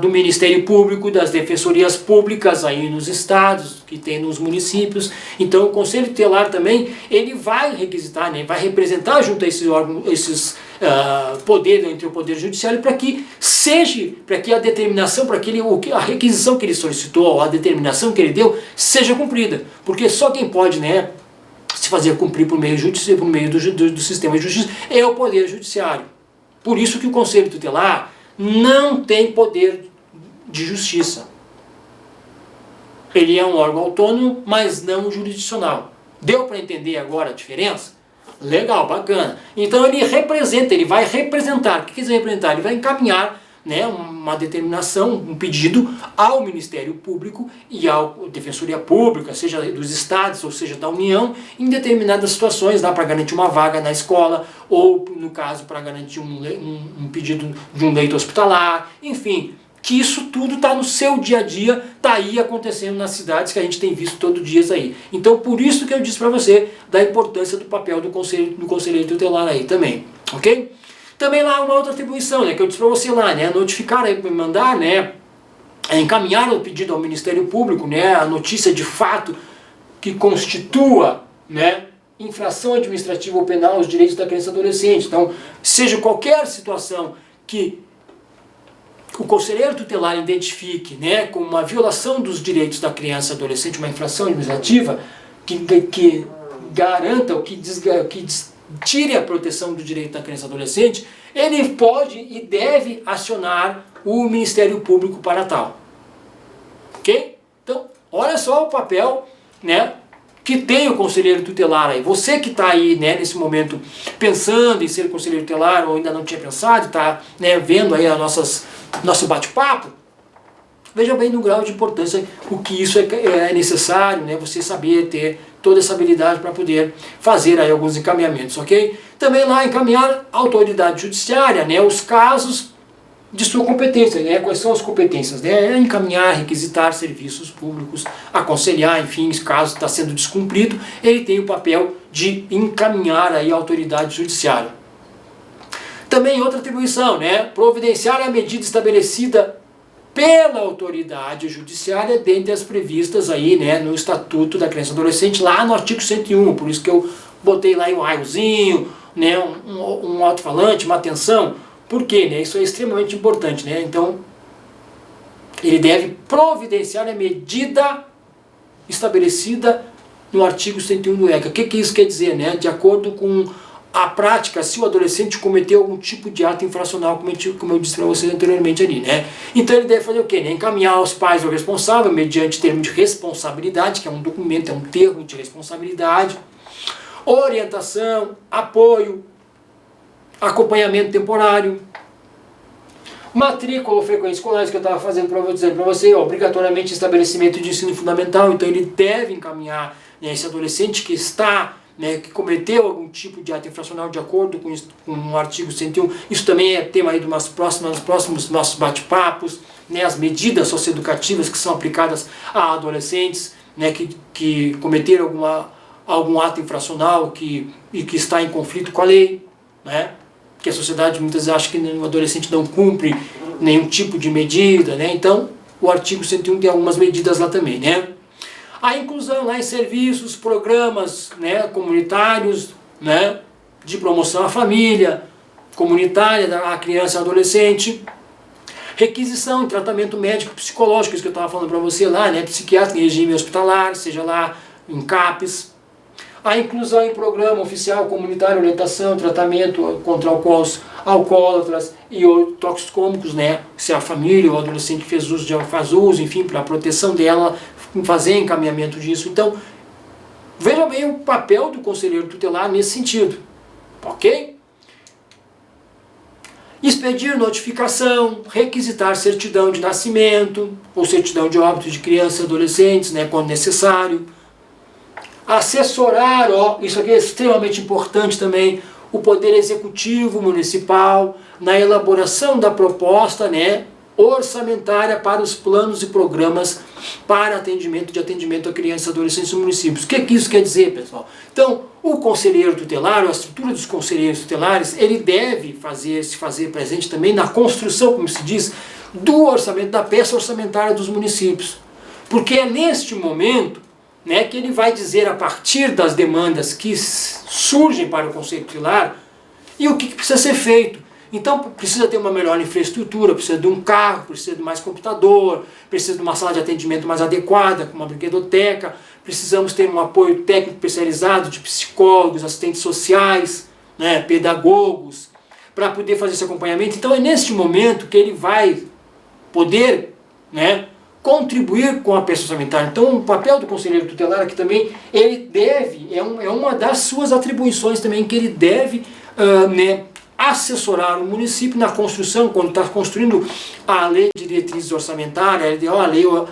do Ministério Público, das defensorias públicas aí nos estados, que tem nos municípios. Então o Conselho Tutelar também, ele vai requisitar, né? Vai representar junto a esses órgãos, esses poderes entre o poder judiciário, para que a determinação, a requisição que ele solicitou, a determinação que ele deu, seja cumprida. Porque só quem pode, né, se fazer cumprir por meio do sistema de justiça é o poder judiciário. Por isso que o Conselho Tutelar não tem poder de justiça. Ele é um órgão autônomo, mas não jurisdicional. Deu para entender agora a diferença? Legal, bacana. Então ele vai representar. O que quer dizer representar? Ele vai encaminhar, né, uma determinação, um pedido ao Ministério Público e à Defensoria Pública, seja dos estados ou seja da União, em determinadas situações, dá para garantir uma vaga na escola, ou no caso para garantir um pedido de um leito hospitalar, enfim, que isso tudo está no seu dia a dia, está aí acontecendo nas cidades que a gente tem visto todo dia aí. Então por isso que eu disse para você da importância do papel do conselheiro tutelar aí também, ok? Também lá uma outra atribuição, né, que eu disse para você lá, né, notificar, aí, mandar, né, encaminhar o pedido ao Ministério Público, né, a notícia de fato que constitua, né, infração administrativa ou penal aos direitos da criança e adolescente. Então, seja qualquer situação que o conselheiro tutelar identifique, né, como uma violação dos direitos da criança e adolescente, uma infração administrativa que garanta ou que tire a proteção do direito da criança e adolescente, ele pode e deve acionar o Ministério Público para tal. Ok? Então, olha só o papel, né, que tem o conselheiro tutelar aí. Você que está aí, né, nesse momento pensando em ser conselheiro tutelar ou ainda não tinha pensado, está, né, vendo aí nosso bate-papo, veja bem no grau de importância o que isso é necessário, né, você saber ter toda essa habilidade para poder fazer aí alguns encaminhamentos, ok? Também lá encaminhar a autoridade judiciária, né, os casos de sua competência, né, quais são as competências, né, encaminhar, requisitar serviços públicos, aconselhar, enfim, caso está sendo descumprido, ele tem o papel de encaminhar aí a autoridade judiciária, Também outra atribuição, né? Providenciar a medida estabelecida pela autoridade judiciária dentre as previstas aí, né, no Estatuto da Criança e Adolescente, lá no artigo 101, por isso que eu botei lá um raiozinho, né, um alto-falante, uma atenção. Por quê? Né? Isso é extremamente importante, né? Então, ele deve providenciar a medida estabelecida no artigo 101 do ECA. O que isso quer dizer? Né? De acordo com a prática, se o adolescente cometeu algum tipo de ato infracional, como eu disse para vocês anteriormente ali, né? Então ele deve fazer o quê? Né? Encaminhar aos pais o responsável, mediante termo de responsabilidade, que é um documento, é um termo de responsabilidade, orientação, apoio, acompanhamento temporário, matrícula ou frequência escolar, que eu estava dizendo para você, obrigatoriamente estabelecimento de ensino fundamental. Então ele deve encaminhar, né, esse adolescente que está, né, que cometeu algum tipo de ato infracional de acordo com o artigo 101. Isso também é tema aí de umas próximos nossos bate-papos, né, as medidas socioeducativas que são aplicadas a adolescentes, né, que cometeram algum ato infracional e que está em conflito com a lei, né? Que a sociedade muitas vezes acha que o adolescente não cumpre nenhum tipo de medida, né? Então o artigo 101 tem algumas medidas lá também, né? A inclusão lá em serviços, programas, né, comunitários, né, de promoção à família, comunitária da criança e adolescente, requisição em tratamento médico psicológico, isso que eu estava falando para você lá, né, psiquiátrico em regime hospitalar, seja lá em CAPS, a inclusão em programa oficial comunitário, orientação, tratamento contra alcoólatras e toxicômicos, né, se a família ou o adolescente faz uso, enfim, para a proteção dela, fazer encaminhamento disso. Então, veja bem o papel do conselheiro tutelar nesse sentido, ok? Expedir notificação, requisitar certidão de nascimento ou certidão de óbito de crianças e adolescentes, né, quando necessário. Assessorar, isso aqui é extremamente importante também, o Poder Executivo Municipal na elaboração da proposta, né, orçamentária para os planos e programas para atendimento a crianças e adolescentes nos municípios. O que isso quer dizer, pessoal? Então, o conselheiro tutelar, a estrutura dos conselheiros tutelares, ele deve se fazer presente também na construção, como se diz, do orçamento, da peça orçamentária dos municípios. Porque é neste momento, né, que ele vai dizer, a partir das demandas que surgem para o conselho tutelar, e o que precisa ser feito. Então precisa ter uma melhor infraestrutura, precisa de um carro, precisa de mais computador, precisa de uma sala de atendimento mais adequada, com uma brinquedoteca, precisamos ter um apoio técnico especializado de psicólogos, assistentes sociais, né, pedagogos, para poder fazer esse acompanhamento. Então é neste momento que ele vai poder, né, contribuir com a peça orçamentária. Então o papel do conselheiro tutelar aqui também, ele deve, é uma das suas atribuições também, que ele deve né, assessorar o município na construção, quando está construindo a lei de diretrizes orçamentárias,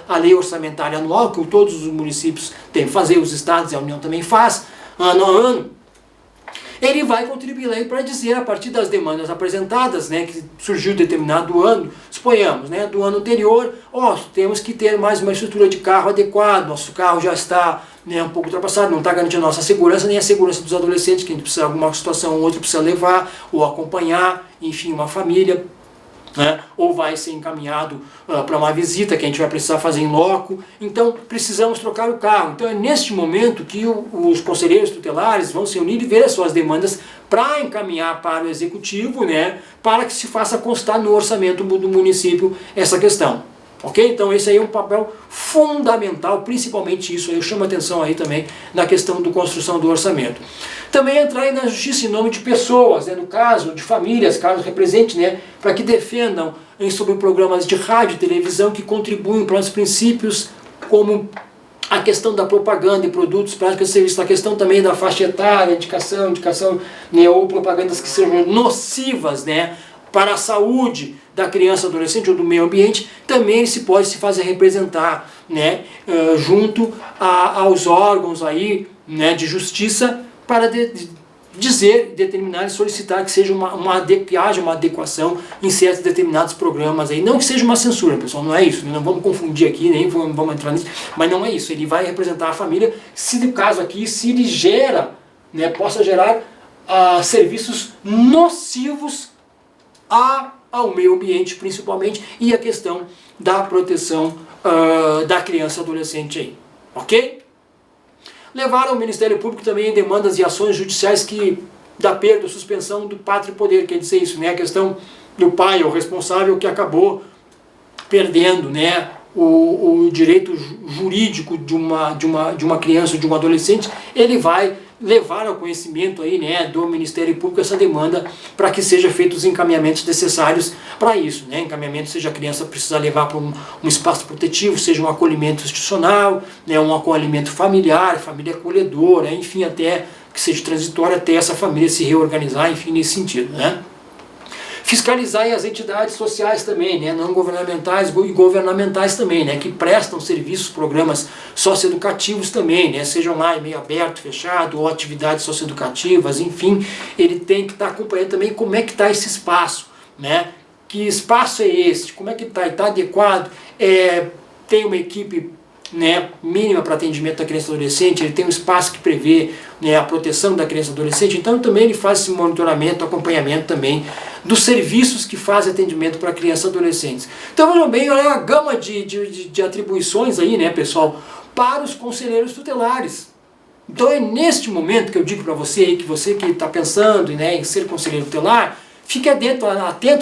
a lei orçamentária anual, que todos os municípios têm que fazer, os estados e a União também faz, ano a ano. Ele vai contribuir aí para dizer, a partir das demandas apresentadas, né, que surgiu determinado ano, suponhamos, né, do ano anterior, temos que ter mais uma estrutura de carro adequada, nosso carro já está, né, um pouco ultrapassado, não está garantindo a nossa segurança, nem a segurança dos adolescentes, que a gente precisa, alguma situação ou outra precisa levar, ou acompanhar, enfim, uma família, né, ou vai ser encaminhado para uma visita que a gente vai precisar fazer em loco. Então precisamos trocar o carro. Então é neste momento que os conselheiros tutelares vão se unir e ver as suas demandas para encaminhar para o executivo, né, para que se faça constar no orçamento do município essa questão. Ok? Então esse aí é um papel fundamental, principalmente isso aí, eu chamo a atenção aí também na questão da construção do orçamento. Também entrar aí na justiça em nome de pessoas, né, no caso de famílias, caso represente, né, para que defendam sobre programas de rádio e televisão que contribuem para os princípios como a questão da propaganda e produtos, práticas e serviços, a questão também da faixa etária, indicação, né, ou propagandas que sejam nocivas, né, para a saúde da criança, adolescente ou do meio ambiente, também pode se fazer representar, né, junto aos órgãos aí, né, de justiça, para dizer, determinar e solicitar que seja que haja uma adequação em certos determinados programas aí. Não que seja uma censura, pessoal, não é isso, não vamos confundir aqui, nem vamos entrar nisso, mas não é isso. Ele vai representar a família, se no caso aqui, se ele gera, né, possa gerar serviços nocivos ao meio ambiente principalmente, e a questão da proteção da criança e adolescente aí, ok? Levaram ao Ministério Público também demandas e ações judiciais da perda ou suspensão do pátrio poder, quer dizer isso, né? A questão do pai, o responsável que acabou perdendo, né, o direito jurídico de uma criança ou de um adolescente, ele vai levar ao conhecimento aí, né, do Ministério Público essa demanda para que sejam feitos os encaminhamentos necessários para isso, né? Encaminhamento, seja a criança precisa levar para um espaço protetivo, seja um acolhimento institucional, né, um acolhimento familiar, família acolhedora, enfim, até que seja transitório, até essa família se reorganizar, enfim, nesse sentido, né? Fiscalizar as entidades sociais também, né, não governamentais e governamentais também, né, que prestam serviços, programas socioeducativos também, né, sejam lá em meio aberto, fechado, ou atividades socioeducativas, enfim, ele tem que estar acompanhando também como é que está esse espaço, né, que espaço é esse, como é que está adequado, tem uma equipe, né, mínima para atendimento da criança e adolescente, ele tem um espaço que prevê, né, a proteção da criança e adolescente, então também ele faz esse monitoramento, acompanhamento também dos serviços que fazem atendimento para crianças e adolescentes. Então vejam bem, olha a gama de atribuições aí, né, pessoal, para os conselheiros tutelares. Então é neste momento que eu digo para você aí, que você que está pensando, né, em ser conselheiro tutelar, fique atento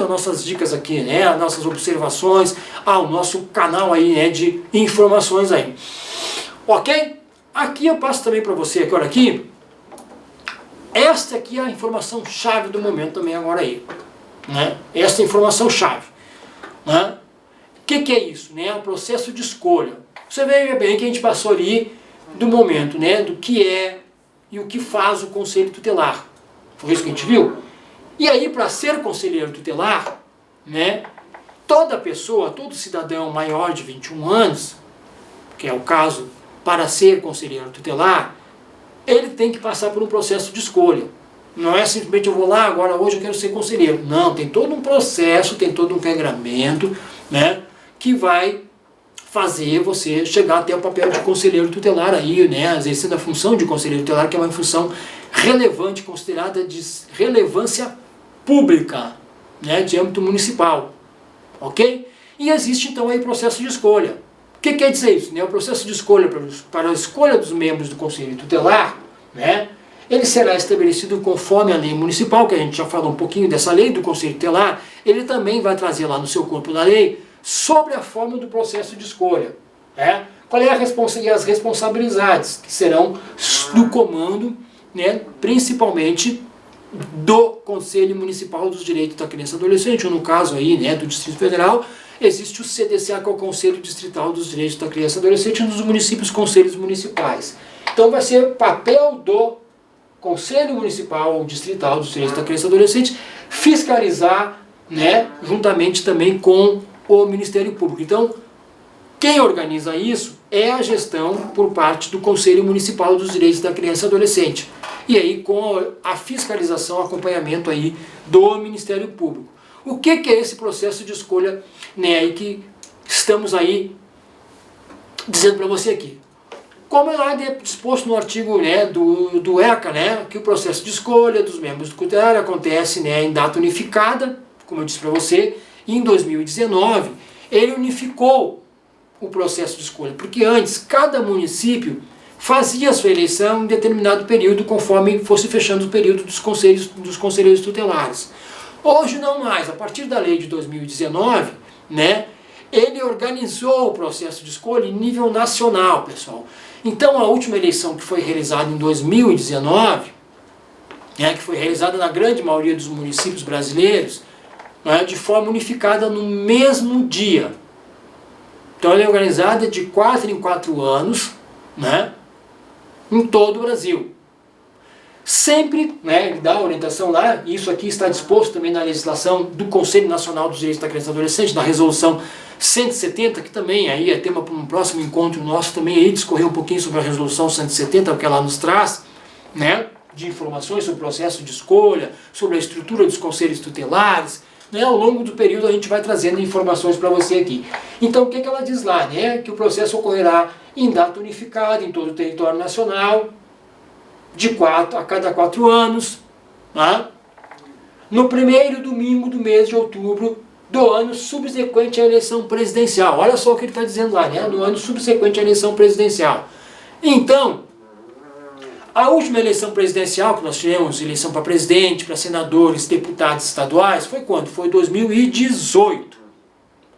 às nossas dicas aqui, né, às nossas observações, ao nosso canal aí, né, de informações aí. Ok? Aqui eu passo também para você agora aqui, esta aqui é a informação chave do momento também agora aí, né? Esta informação chave, né? O que é isso, né? O processo de escolha. Você veja bem que a gente passou ali do momento, né, do que é e o que faz o conselho tutelar. Foi isso que a gente viu? E aí, para ser conselheiro tutelar, né, toda pessoa, todo cidadão maior de 21 anos, que é o caso para ser conselheiro tutelar, ele tem que passar por um processo de escolha. Não é simplesmente eu vou lá, agora hoje eu quero ser conselheiro. Não, tem todo um processo, tem todo um regramento, né, que vai fazer você chegar até o papel de conselheiro tutelar aí, né, exercendo a função de conselheiro tutelar, que é uma função relevante, considerada de relevância pública, né, de âmbito municipal, ok? E existe então aí o processo de escolha. O que quer dizer isso? Né? O processo de escolha para a escolha dos membros do Conselho Tutelar, né, ele será estabelecido conforme a lei municipal, que a gente já falou um pouquinho dessa lei do Conselho Tutelar, ele também vai trazer lá no seu corpo da lei sobre a forma do processo de escolha. Né? Qual é as responsabilidades que serão do comando, né, principalmente do Conselho Municipal dos Direitos da Criança e Adolescente, ou no caso aí, né, do Distrito Federal, existe o CDCA, que é o Conselho Distrital dos Direitos da Criança e Adolescente, nos municípios, conselhos municipais. Então vai ser papel do Conselho Municipal ou Distrital dos Direitos da Criança e Adolescente fiscalizar, né, juntamente também com o Ministério Público. Então, quem organiza isso é a gestão por parte do Conselho Municipal dos Direitos da Criança e Adolescente. E aí com a fiscalização, acompanhamento aí do Ministério Público. O que é esse processo de escolha, né, aí que estamos aí dizendo para você aqui? Como é lá disposto no artigo, né, do ECA, né, que o processo de escolha dos membros do CUTER acontece, né, em data unificada, como eu disse para você, e em 2019 ele unificou o processo de escolha, porque antes cada município fazia a sua eleição em determinado período, conforme fosse fechando o período dos conselheiros tutelares. Hoje não mais, a partir da lei de 2019, né, ele organizou o processo de escolha em nível nacional, pessoal. Então a última eleição que foi realizada em 2019, né, que foi realizada na grande maioria dos municípios brasileiros, né, de forma unificada no mesmo dia. Então ela é organizada de 4 em 4 anos, né, em todo o Brasil. Sempre, né, ele dá a orientação lá, e isso aqui está disposto também na legislação do Conselho Nacional dos Direitos da Criança e Adolescente, da Resolução 170, que também aí é tema para um próximo encontro nosso, também aí discorrer um pouquinho sobre a Resolução 170, o que ela nos traz, né, de informações sobre o processo de escolha, sobre a estrutura dos conselhos tutelares, né, ao longo do período a gente vai trazendo informações para você aqui. Então o que ela diz lá? Né, que o processo ocorrerá em data unificada em todo o território nacional, a cada 4 anos, tá? no primeiro domingo do mês de outubro do ano subsequente à eleição presidencial. Olha só o que ele está dizendo lá, né? No ano subsequente à eleição presidencial. Então, a última eleição presidencial que nós tivemos, eleição para presidente, para senadores, deputados estaduais, foi quando? Foi 2018.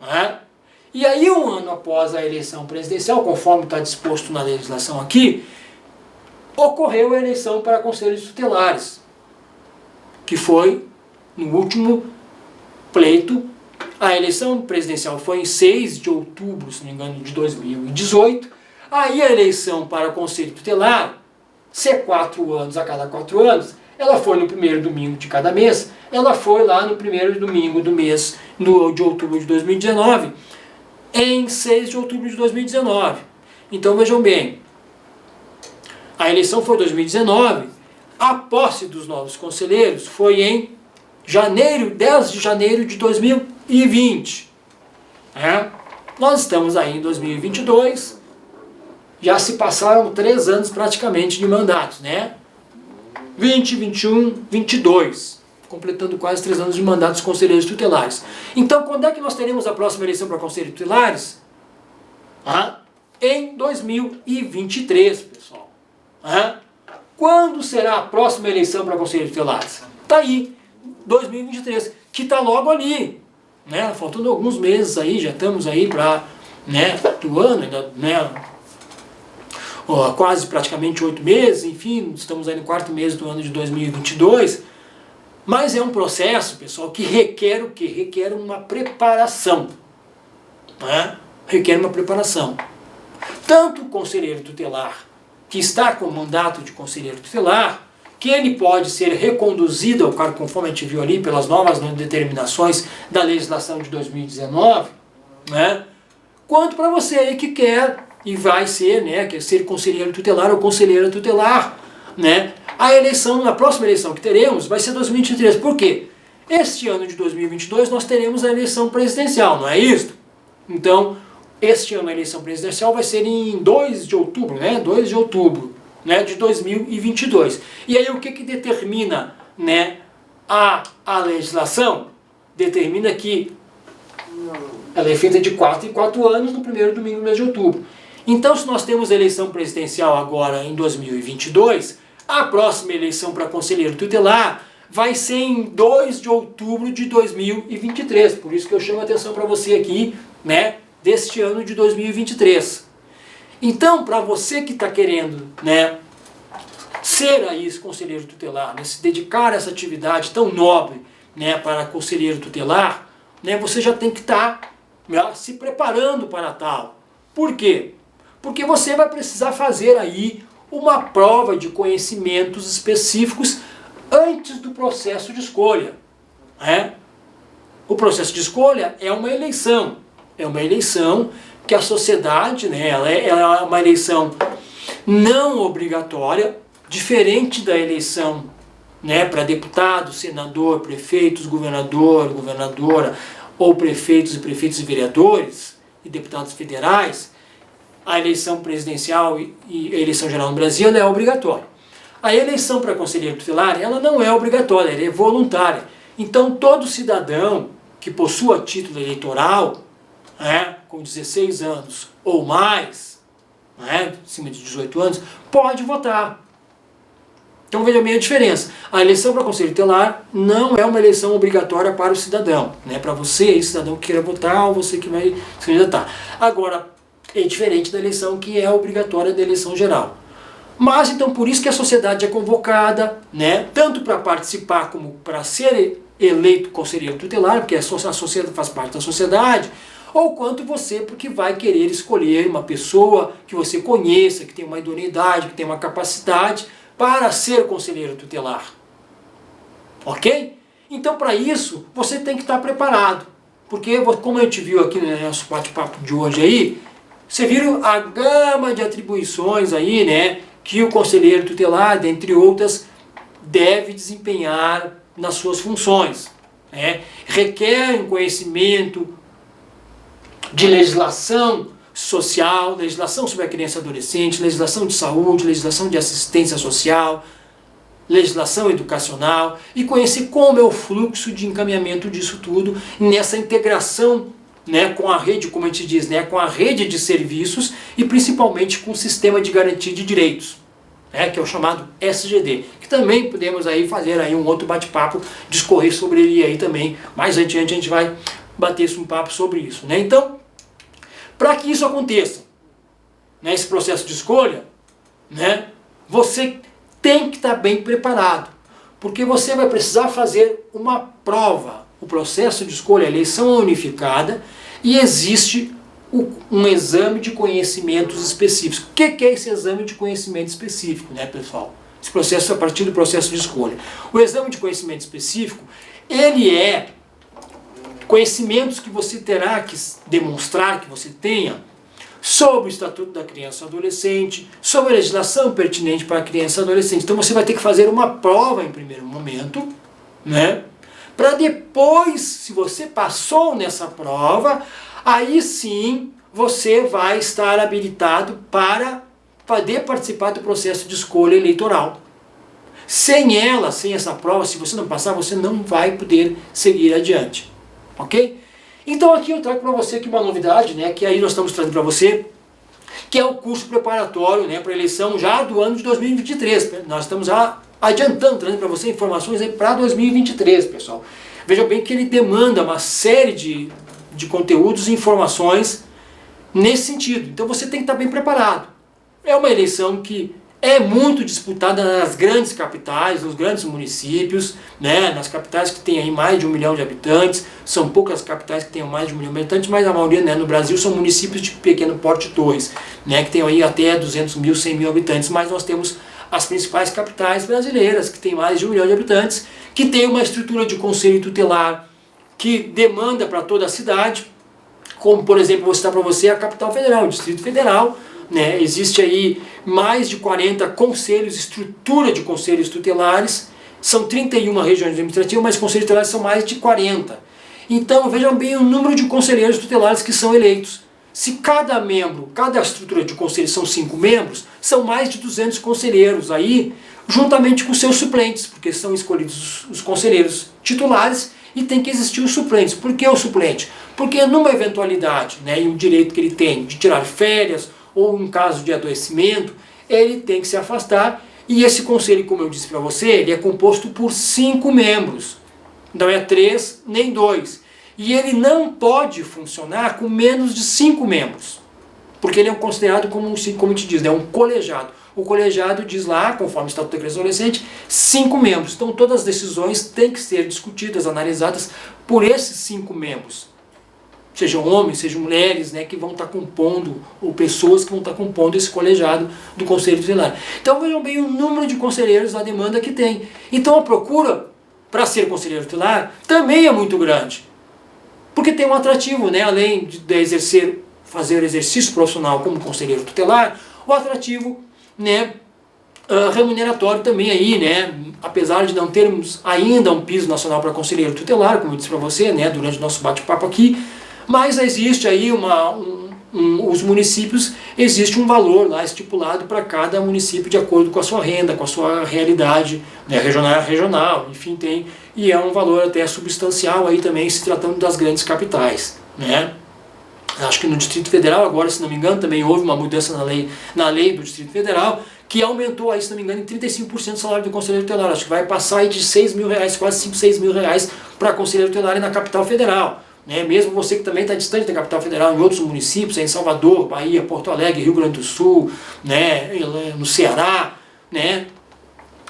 Né? E aí, um ano após a eleição presidencial, conforme está disposto na legislação aqui, ocorreu a eleição para conselhos tutelares, que foi no último pleito. A eleição presidencial foi em 6 de outubro, se não me engano, de 2018. Aí a eleição para o conselho tutelar, ser 4 anos a cada 4 anos, ela foi no primeiro domingo de cada mês, ela foi lá no primeiro domingo do mês de outubro de 2019, em 6 de outubro de 2019. Então vejam bem, a eleição foi em 2019, a posse dos novos conselheiros foi em janeiro, 10 de janeiro de 2020. Nós estamos aí em 2022, já se passaram 3 anos praticamente de mandatos, né? 20, 21, 22, completando quase 3 anos de mandatos dos conselheiros tutelares. Então, quando é que nós teremos a próxima eleição para conselheiros tutelares? Em 2023, pessoal. Quando será a próxima eleição para conselheiros tutelares? Está aí, 2023, que está logo ali, né? Faltando alguns meses aí, já estamos aí para, né, do ano, né? Quase praticamente 8 meses, enfim, estamos aí no 4º mês do ano de 2022, mas é um processo, pessoal, que requer o quê? Requer uma preparação, né? Requer uma preparação. Tanto o conselheiro tutelar, que está com o mandato de conselheiro tutelar, que ele pode ser reconduzido ao cargo, conforme a gente viu ali, pelas novas determinações da legislação de 2019, né? Quanto para você aí que quer e vai ser, né, quer ser conselheiro tutelar ou conselheira tutelar, né? A eleição, a próxima eleição que teremos vai ser 2023. Por quê? Este ano de 2022 nós teremos a eleição presidencial, não é isso? Então, este ano a eleição presidencial vai ser em 2 de outubro, né? 2 de outubro, né, de 2022. E aí o que determina, né, a legislação? Determina que ela é feita de 4 em 4 anos no primeiro domingo do mês de outubro. Então, se nós temos a eleição presidencial agora em 2022, a próxima eleição para conselheiro tutelar vai ser em 2 de outubro de 2023. Por isso que eu chamo a atenção para você aqui, né, deste ano de 2023. Então, para você que está querendo, né, ser aí esse conselheiro tutelar, né, se dedicar a essa atividade tão nobre, né, para conselheiro tutelar, né, você já tem que estar se preparando para tal. Por quê? Porque você vai precisar fazer aí uma prova de conhecimentos específicos antes do processo de escolha. O processo de escolha é uma eleição. É uma eleição que a sociedade, né, ela é uma eleição não obrigatória, diferente da eleição, né, para deputado, senador, prefeitos, governador, governadora, ou prefeitos e vereadores e deputados federais. A eleição presidencial e a eleição geral no Brasil ela é obrigatória. A eleição para conselheiro tutelar ela não é obrigatória, ela é voluntária. Então todo cidadão que possua título eleitoral, com 16 anos ou mais, acima de 18 anos, pode votar. Então veja bem a diferença. A eleição para conselho tutelar não é uma eleição obrigatória para o cidadão, né? Para você, cidadão que queira votar, ou você que vai se candidatar. Agora, é diferente da eleição que é obrigatória da eleição geral. Mas então por isso que a sociedade é convocada, né? Tanto para participar como para ser eleito conselheiro tutelar, porque a sociedade faz parte da sociedade, ou quanto você porque vai querer escolher uma pessoa que você conheça, que tem uma idoneidade, que tem uma capacidade para ser conselheiro tutelar. Ok? Então, para isso, você tem que estar preparado. Porque, como a gente viu aqui no nosso bate-papo de hoje aí, você viu a gama de atribuições aí, né, que o conselheiro tutelar, dentre outras, deve desempenhar nas suas funções. Requer um conhecimento de legislação social, legislação sobre a criança e adolescente, legislação de saúde, legislação de assistência social, legislação educacional e conhecer como é o fluxo de encaminhamento disso tudo nessa integração, né, com a rede, como a gente diz, né, com a rede de serviços e principalmente com o sistema de garantia de direitos, né, que é o chamado SGD, que também podemos aí fazer aí um outro bate-papo, discorrer sobre ele aí também. Mais adiante a gente vai bater um papo sobre isso, né? Então, para que isso aconteça, né, esse processo de escolha, né, você tem que estar bem preparado, porque você vai precisar fazer uma prova. O processo de escolha, a eleição é unificada e existe um exame de conhecimentos específicos. O que é esse exame de conhecimento específico, né, pessoal? Esse processo é a partir do processo de escolha. O exame de conhecimento específico, ele é conhecimentos que você terá que demonstrar que você tenha sobre o Estatuto da Criança e Adolescente, sobre a legislação pertinente para a criança e adolescente. Então você vai ter que fazer uma prova em primeiro momento, né? Para depois, se você passou nessa prova, aí sim você vai estar habilitado para poder participar do processo de escolha eleitoral. Sem ela, sem essa prova, se você não passar, você não vai poder seguir adiante. Ok? Então aqui eu trago para você aqui uma novidade, né, que aí nós estamos trazendo para você, que é o curso preparatório, né, para a eleição já do ano de 2023. Nós estamos já adiantando, trazendo para você informações para 2023, pessoal. Veja bem que ele demanda uma série de conteúdos e informações nesse sentido. Então você tem que estar bem preparado. É uma eleição que é muito disputada nas grandes capitais, nos grandes municípios, né, nas capitais que tem aí mais de 1 milhão de habitantes. São poucas capitais que tenham mais de 1 milhão de habitantes, mas a maioria, né, no Brasil são municípios de pequeno porte de torres, né, que tem aí até 200 mil, 100 mil habitantes. Mas nós temos as principais capitais brasileiras, que tem mais de 1 milhão de habitantes, que tem uma estrutura de conselho tutelar que demanda para toda a cidade, como por exemplo, vou citar para você a capital federal, o Distrito Federal, né? Existe aí mais de 40 conselhos, estrutura de conselhos tutelares, são 31 regiões administrativas, mas conselhos tutelares são mais de 40. Então vejam bem o número de conselheiros tutelares que são eleitos. Se cada membro, cada estrutura de conselho são 5 membros, são mais de 200 conselheiros aí, juntamente com seus suplentes, porque são escolhidos os conselheiros titulares e tem que existir os suplentes. Por que o suplente? Porque numa eventualidade, né, e um direito que ele tem de tirar férias, ou em caso de adoecimento, ele tem que se afastar, e esse conselho, como eu disse para você, ele é composto por 5 membros, não é 3 nem 2, e ele não pode funcionar com menos de 5 membros, porque ele é considerado como a gente diz, né, um colegiado. O colegiado diz lá, conforme o Estatuto da Criança e Adolescente, 5 membros, então todas as decisões têm que ser discutidas, analisadas por esses 5 membros. Sejam homens, sejam mulheres, né, que vão estar compondo, ou pessoas que vão estar compondo esse colegiado do Conselho Tutelar. Então vejam bem o número de conselheiros, a demanda que tem. Então a procura para ser conselheiro tutelar também é muito grande. Porque tem um atrativo, né, além de fazer exercício profissional como conselheiro tutelar, o atrativo, né, remuneratório também aí, né, apesar de não termos ainda um piso nacional para conselheiro tutelar, como eu disse para você, né, durante o nosso bate-papo aqui, mas existe aí os municípios, existe um valor lá estipulado para cada município de acordo com a sua renda, com a sua realidade, né, regional, enfim, tem, e é um valor até substancial aí também, se tratando das grandes capitais, né. Acho que no Distrito Federal, agora, se não me engano, também houve uma mudança na lei do Distrito Federal, que aumentou aí, se não me engano, em 35% o salário do conselheiro tutelar. Acho que vai passar aí de 6 mil reais, quase 5, 6 mil reais para conselheiro tutelar na capital federal. Né? Mesmo você que também está distante da capital federal, em outros municípios, em Salvador, Bahia, Porto Alegre, Rio Grande do Sul, né? No Ceará, né?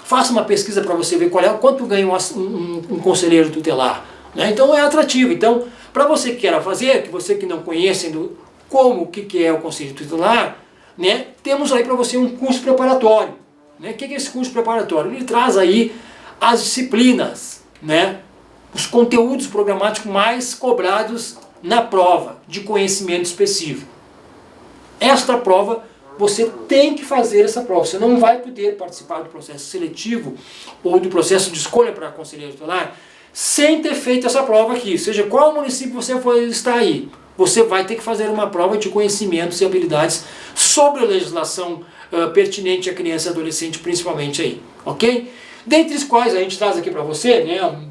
Faça uma pesquisa para você ver quanto ganha um conselheiro tutelar. Né? Então é atrativo. Então, para você que queira fazer, que você que não conhece o que é o conselho tutelar, né? Temos aí para você um curso preparatório. Né? O que é esse curso preparatório? Ele traz aí as disciplinas, né? Os conteúdos programáticos mais cobrados na prova de conhecimento específico. Esta prova, você tem que fazer essa prova. Você não vai poder participar do processo seletivo ou do processo de escolha para conselheiro tutelar sem ter feito essa prova aqui. Seja qual município você for estar aí, você vai ter que fazer uma prova de conhecimentos e habilidades sobre a legislação pertinente à criança e adolescente, principalmente aí, ok? Dentre os quais a gente traz aqui para você, né,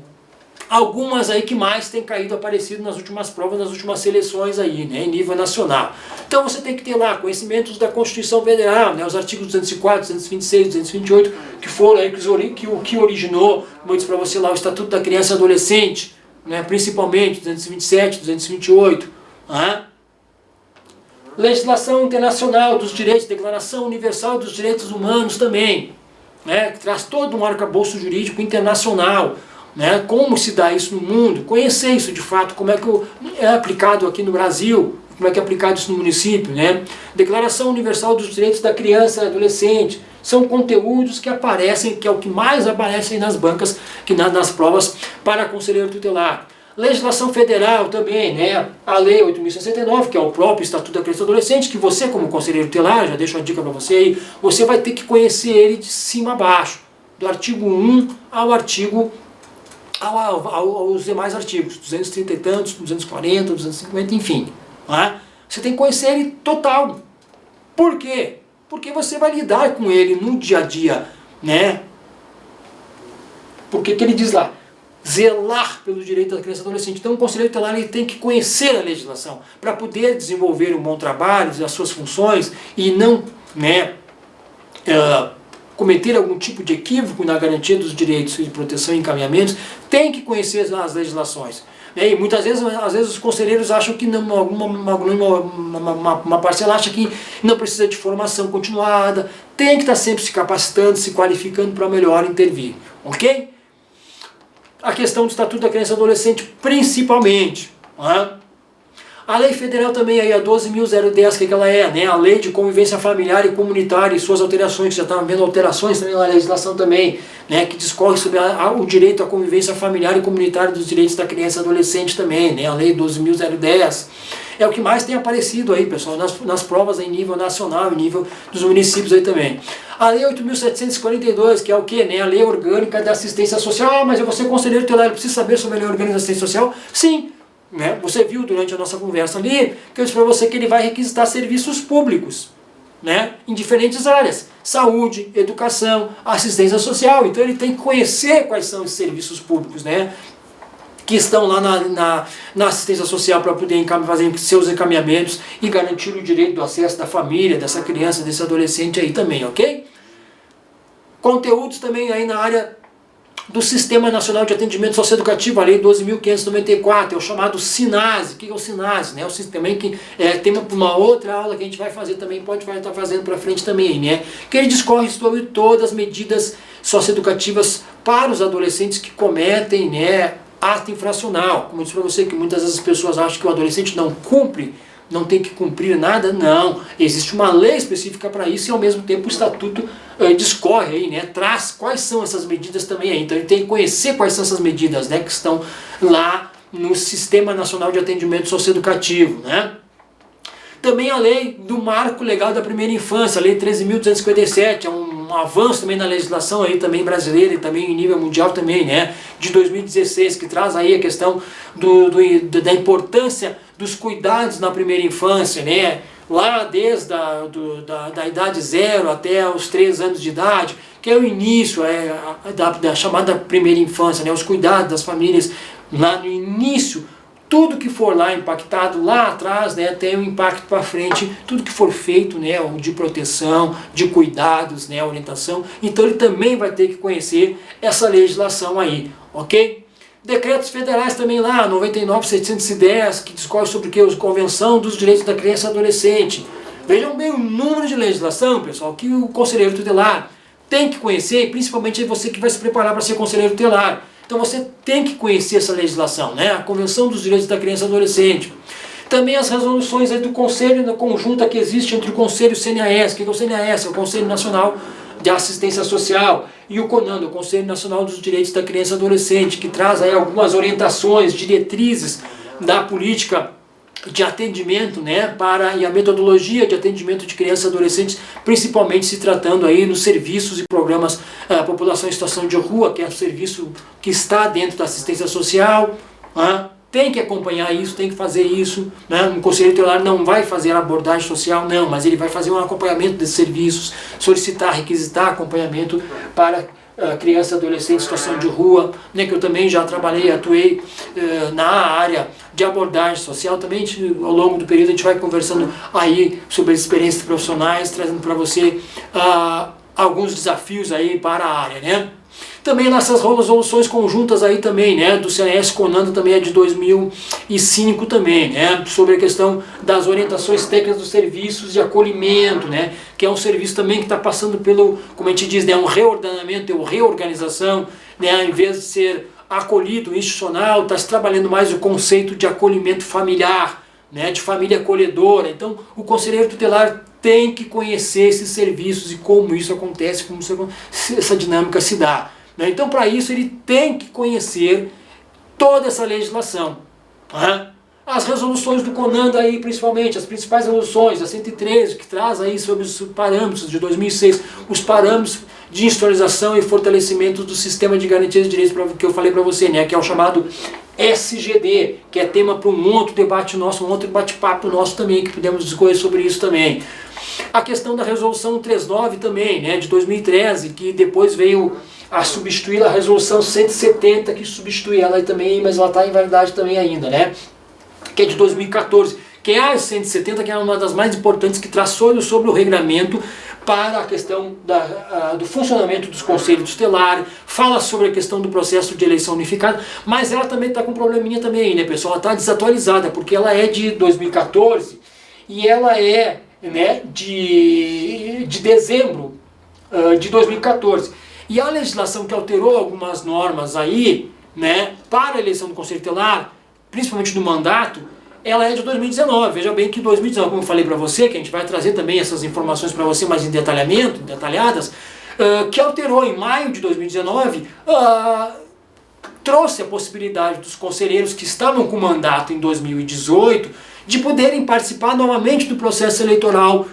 algumas aí que mais tem caído aparecido nas últimas provas, nas últimas seleções aí, né, em nível nacional. Então você tem que ter lá conhecimentos da Constituição Federal, né, os artigos 204, 226, 228, que foram aí que originou, como eu disse para você lá, o Estatuto da Criança e Adolescente, né, principalmente 227, 228, né? Legislação internacional dos direitos, Declaração Universal dos Direitos Humanos também, né, que traz todo um arcabouço jurídico internacional, né, como se dá isso no mundo, conhecer isso de fato, como é que é aplicado aqui no Brasil, como é que é aplicado isso no município, né? Declaração Universal dos Direitos da Criança e Adolescente, são conteúdos que aparecem, que é o que mais aparece aí nas bancas, que nas provas para conselheiro tutelar. Legislação federal também, né? A Lei 8.069, que é o próprio Estatuto da Criança e Adolescente, que você como conselheiro tutelar, já deixo uma dica para você aí, você vai ter que conhecer ele de cima a baixo, do artigo 1 ao artigo, aos demais artigos, 230 e tantos, 240, 250, enfim. Né? Você tem que conhecer ele total. Por quê? Porque você vai lidar com ele no dia a dia, né? Porque que ele diz lá? Zelar pelo direito da criança e adolescente. Então o conselheiro tutelar ele tem que conhecer a legislação para poder desenvolver um bom trabalho, as suas funções e não, né, cometer algum tipo de equívoco na garantia dos direitos de proteção e encaminhamentos. Tem que conhecer as legislações. E muitas vezes, às vezes os conselheiros acham que não, uma parcela acha que não precisa de formação continuada, tem que estar sempre se capacitando, se qualificando para melhor intervir, ok? A questão do Estatuto da Criança e Adolescente principalmente. Né? A lei federal também, aí, a 12.010, que ela é, né? A lei de convivência familiar e comunitária e suas alterações, que já estão vendo alterações também na legislação também, né? Que discorre sobre o direito à convivência familiar e comunitária dos direitos da criança e adolescente também, né? A lei 12.010. É o que mais tem aparecido aí, pessoal, nas provas em nível nacional, em nível dos municípios aí também. A lei 8.742, que é o quê? Né? A lei orgânica da assistência social. Ah, mas eu vou ser conselheiro tutelar, eu preciso saber sobre a lei orgânica da assistência social? Sim. Né? Você viu durante a nossa conversa ali, que eu disse para você que ele vai requisitar serviços públicos, né? Em diferentes áreas, saúde, educação, assistência social. Então ele tem que conhecer quais são os serviços públicos, né? Que estão lá na assistência social para poder fazer seus encaminhamentos e garantir o direito do acesso da família, dessa criança, desse adolescente aí também, ok? Conteúdos também aí na área do Sistema Nacional de Atendimento Socioeducativo, a Lei 12.594, é o chamado SINASE. O que é o SINASE? Né? O sistema que é tema para uma outra aula que a gente vai fazer também, pode estar fazendo para frente também, né? Que ele discorre sobre todas as medidas socioeducativas para os adolescentes que cometem, né, ato infracional. Como eu disse para você, que muitas vezes as pessoas acham que o adolescente não cumpre, não tem que cumprir nada, não. Existe uma lei específica para isso e ao mesmo tempo o estatuto discorre aí, né? Traz quais são essas medidas também aí. Então ele tem que conhecer quais são essas medidas, né, que estão lá no Sistema Nacional de Atendimento Socioeducativo, né? Também a lei do Marco Legal da Primeira Infância, a lei 13.257, é um avanço também na legislação aí também brasileira e também em nível mundial também, né, de 2016, que traz aí a questão da importância dos cuidados na primeira infância, né, lá desde da idade 0 até os 3 anos de idade, que é o início da chamada primeira infância, né, os cuidados das famílias lá no início. Tudo que for lá impactado lá atrás, né, tem um impacto para frente, tudo que for feito, né, de proteção, de cuidados, né, orientação, então ele também vai ter que conhecer essa legislação aí, ok? Decretos federais também lá, 99.710, que discorre sobre o que? A Convenção dos Direitos da Criança e Adolescente. Vejam bem o número de legislação, pessoal, que o conselheiro tutelar tem que conhecer, principalmente você que vai se preparar para ser conselheiro tutelar. Então você tem que conhecer essa legislação, né? A Convenção dos Direitos da Criança e Adolescente. Também as resoluções aí do Conselho na conjunta que existe entre o Conselho e o CNAS. O que é o CNAS? É o Conselho Nacional de Assistência Social. E o CONAN, o Conselho Nacional dos Direitos da Criança e Adolescente, que traz aí algumas orientações, diretrizes da política de atendimento, né, e a metodologia de atendimento de crianças e adolescentes, principalmente se tratando aí nos serviços e programas população em situação de rua, que é o serviço que está dentro da assistência social, tem que acompanhar isso, tem que fazer isso, né? Um conselheiro tutelar não vai fazer a abordagem social, não, mas ele vai fazer um acompanhamento desses serviços, solicitar, requisitar acompanhamento para criança e adolescente em situação de rua, né, que eu também já trabalhei, atuei na área de abordagem social. Também ao longo do período a gente vai conversando aí sobre as experiências profissionais, trazendo para você alguns desafios aí para a área, né. Também nessas resoluções conjuntas aí também, né, do CNS Conanda, também é de 2005 também, né, sobre a questão das orientações técnicas dos serviços de acolhimento, né, que é um serviço também que está passando pelo, como a gente diz, né, um reordenamento, uma reorganização, né, ao invés de ser acolhido, institucional, está se trabalhando mais o conceito de acolhimento familiar, né, de família acolhedora. Então o conselheiro tutelar tem que conhecer esses serviços e como isso acontece, como essa dinâmica se dá. Então, para isso, ele tem que conhecer toda essa legislação. As resoluções do Conanda, aí, principalmente, as principais resoluções, a 113, que traz aí sobre os parâmetros de 2006, os parâmetros de institucionalização e fortalecimento do sistema de garantia de direitos, que eu falei para você, né, que é o chamado SGD, que é tema para um outro debate nosso, um outro bate-papo nosso também, que podemos discorrer sobre isso também. A questão da resolução 39 também, né, de 2013, que depois veio a substituir a resolução 170, que substitui ela também, mas ela está em validade também ainda, né? Que é de 2014, que é a 170, que é uma das mais importantes, que traz sobre o regramento para a questão do funcionamento dos conselhos tutelares, fala sobre a questão do processo de eleição unificada, mas ela também está com um probleminha também, né, pessoal? Ela está desatualizada, porque ela é de 2014 e ela é, né, de dezembro de 2014. E a legislação que alterou algumas normas aí, né, para a eleição do Conselho Tutelar, principalmente do mandato, ela é de 2019. Veja bem que 2019, como eu falei para você, que a gente vai trazer também essas informações para você mais em detalhadas, que alterou em maio de 2019, trouxe a possibilidade dos conselheiros que estavam com mandato em 2018 de poderem participar novamente do processo eleitoral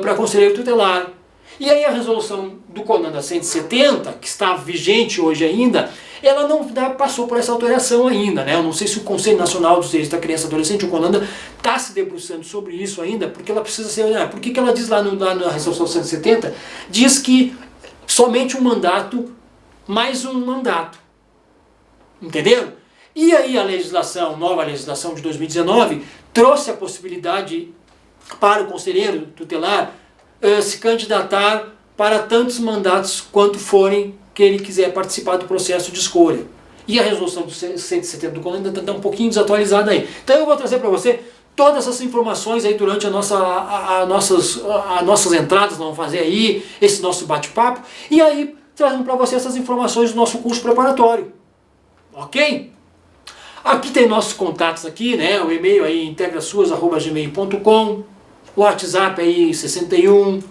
para conselheiro tutelar. E aí a resolução do Conanda 170, que está vigente hoje ainda, ela não passou por essa alteração ainda, né? Eu não sei se o Conselho Nacional dos Direitos da Criança e Adolescente, o Conanda, está se debruçando sobre isso ainda, porque ela precisa ser... Por que ela diz lá na resolução 170? Diz que somente um mandato, mais um mandato. Entenderam? E aí a legislação, nova legislação de 2019, trouxe a possibilidade para o conselheiro tutelar se candidatar para tantos mandatos quanto forem que ele quiser participar do processo de escolha. E a resolução do 170 do Conanda está um pouquinho desatualizada aí. Então eu vou trazer para você todas essas informações aí durante as nossas entradas, vamos fazer aí esse nosso bate-papo, e aí trazendo para você essas informações do nosso curso preparatório. Ok? Aqui tem nossos contatos aqui, né? O e-mail aí integrasuas@gmail.com, o WhatsApp aí 61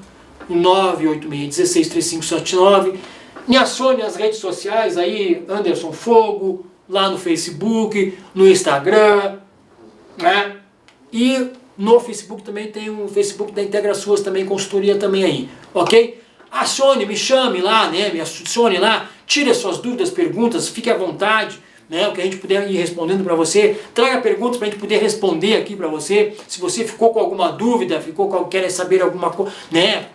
986163579. Me acione nas redes sociais aí, Anderson Fogo, lá no Facebook, no Instagram, né? E no Facebook também tem o Facebook da IntegraSUAS também, consultoria também aí, ok? Acione, me chame lá, né? Me acione lá, tire as suas dúvidas, perguntas, fique à vontade, né? O que a gente puder ir respondendo para você, traga perguntas para a gente poder responder aqui para você. Se você ficou com alguma dúvida, quer saber alguma coisa, né?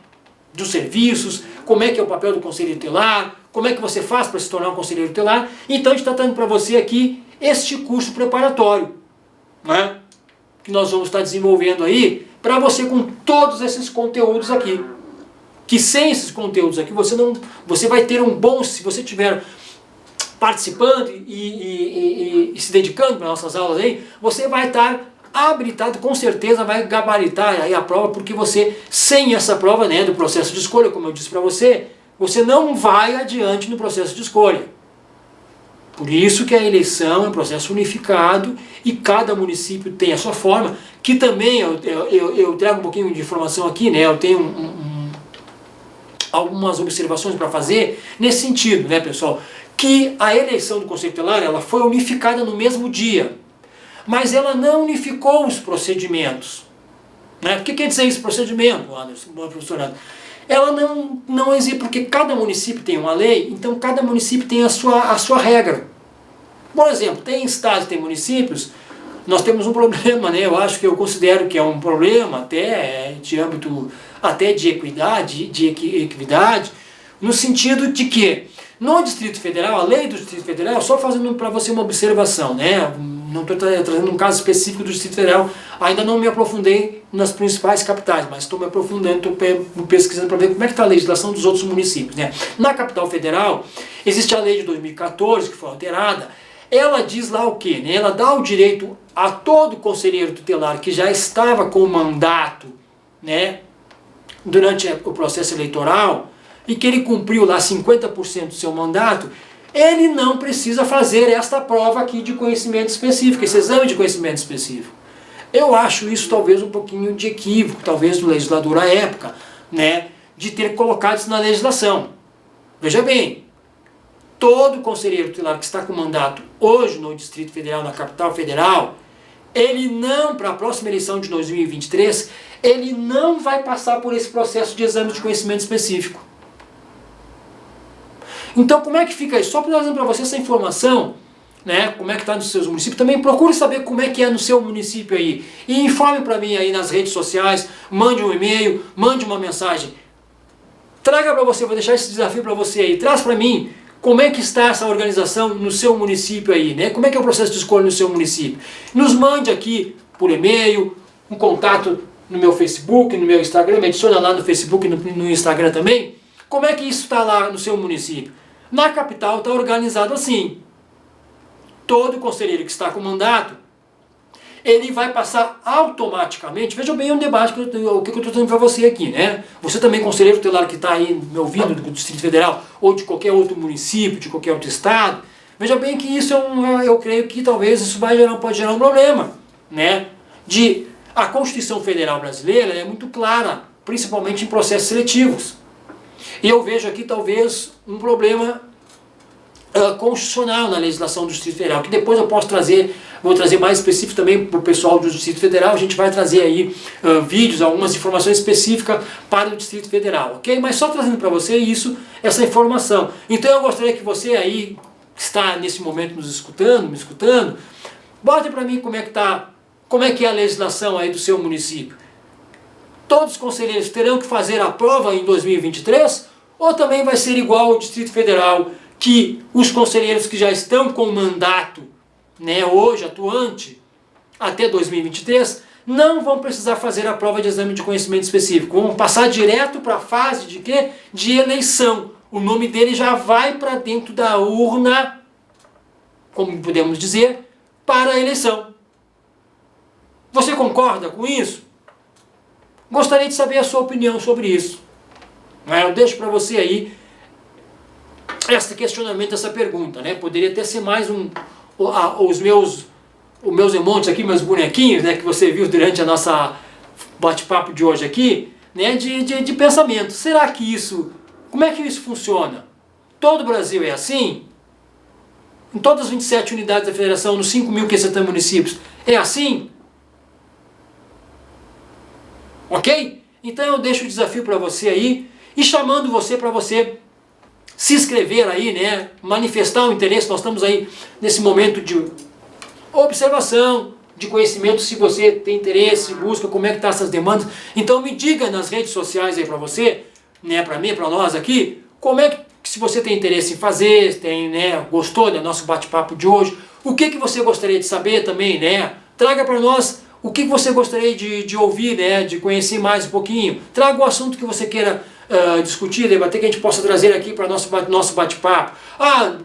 Dos serviços, como é que é o papel do conselheiro tutelar, como é que você faz para se tornar um conselheiro tutelar. Então a gente está dando para você aqui este curso preparatório, né? Que nós vamos estar desenvolvendo aí para você com todos esses conteúdos aqui. Que sem esses conteúdos aqui você vai ter um bom, se você tiver participando e se dedicando para nossas aulas aí, você vai estar habilitado, com certeza vai gabaritar aí a prova, porque você, sem essa prova, né, do processo de escolha, como eu disse para você, você não vai adiante no processo de escolha. Por isso que a eleição é um processo unificado e cada município tem a sua forma, que também eu trago um pouquinho de informação aqui, né, eu tenho algumas observações para fazer nesse sentido, né, pessoal, que a eleição do Conselho Tutelar, ela foi unificada no mesmo dia, mas ela não unificou os procedimentos. Né? O que quer dizer esse procedimento, Anderson, professor? Ela não existe, porque cada município tem uma lei, então cada município tem a sua regra. Por exemplo, tem estados, tem municípios, nós temos um problema, né? Eu considero que é um problema até de âmbito, até de equidade, de equidade, no sentido de que no Distrito Federal, a lei do Distrito Federal, só fazendo para você uma observação, né? Não estou trazendo um caso específico do Distrito Federal, ainda não me aprofundei nas principais capitais, mas estou me aprofundando, estou pesquisando para ver como é que está a legislação dos outros municípios, né? Na capital federal, existe a lei de 2014, que foi alterada. Ela diz lá o quê? Né? Ela dá o direito a todo conselheiro tutelar que já estava com mandato, né, durante o processo eleitoral, e que ele cumpriu lá 50% do seu mandato, ele não precisa fazer esta prova aqui de conhecimento específico, esse exame de conhecimento específico. Eu acho isso talvez um pouquinho de equívoco, talvez do legislador à época, né, de ter colocado isso na legislação. Veja bem, todo conselheiro tutelar que está com mandato hoje no Distrito Federal, na capital federal, ele não, para a próxima eleição de 2023, ele não vai passar por esse processo de exame de conhecimento específico. Então, como é que fica isso? Só para trazer para você essa informação, né, como é que está nos seus municípios, também procure saber como é que é no seu município aí. E informe para mim aí nas redes sociais, mande um e-mail, mande uma mensagem. Traga para você, vou deixar esse desafio para você aí, traz para mim como é que está essa organização no seu município aí, né? Como é que é o processo de escolha no seu município. Nos mande aqui por e-mail, um contato no meu Facebook, no meu Instagram, me adiciona lá no Facebook e no Instagram também. Como é que isso está lá no seu município? Na capital está organizado assim. Todo conselheiro que está com mandato, ele vai passar automaticamente, veja bem o debate, o que eu estou dizendo para você aqui, né? Você também, conselheiro tutelar que está aí me ouvindo do Distrito Federal, ou de qualquer outro município, de qualquer outro estado, veja bem que isso eu creio que talvez isso pode gerar um problema, né? A Constituição Federal Brasileira é muito clara, principalmente em processos seletivos. E eu vejo aqui talvez um problema constitucional na legislação do Distrito Federal, que depois eu posso trazer, vou trazer mais específico também para o pessoal do Distrito Federal, a gente vai trazer aí vídeos, algumas informações específicas para o Distrito Federal, ok? Mas só trazendo para você isso, essa informação. Então eu gostaria que você aí, que está nesse momento me escutando, bote para mim como é que é a legislação aí do seu município. Todos os conselheiros terão que fazer a prova em 2023? Ou também vai ser igual ao Distrito Federal, que os conselheiros que já estão com mandato, né, hoje atuante, até 2023, não vão precisar fazer a prova de exame de conhecimento específico. Vão passar direto para a fase de quê? De eleição. O nome dele já vai para dentro da urna, como podemos dizer, para a eleição. Você concorda com isso? Gostaria de saber a sua opinião sobre isso. Eu deixo para você aí esse questionamento, essa pergunta, né? Poderia até ser mais os meus emotes aqui, meus bonequinhos, né, que você viu durante a nossa bate-papo de hoje aqui, né, de pensamento. Será que como é que isso funciona? Todo o Brasil é assim? Em todas as 27 unidades da federação, nos 5.570 municípios, é assim? Ok? Então eu deixo o desafio para você aí, e chamando você para você se inscrever aí, né? Manifestar o interesse. Nós estamos aí nesse momento de observação, de conhecimento, se você tem interesse, busca como é que estão essas demandas. Então me diga nas redes sociais aí para você, né? Para mim, para nós aqui, como é que, se você tem interesse em fazer, gostou do nosso bate-papo de hoje, o que você gostaria de saber também, né? Traga para nós o que você gostaria de ouvir, né? De conhecer mais um pouquinho. Traga o assunto que você queira discutir, debater, que a gente possa trazer aqui para nosso bate-papo.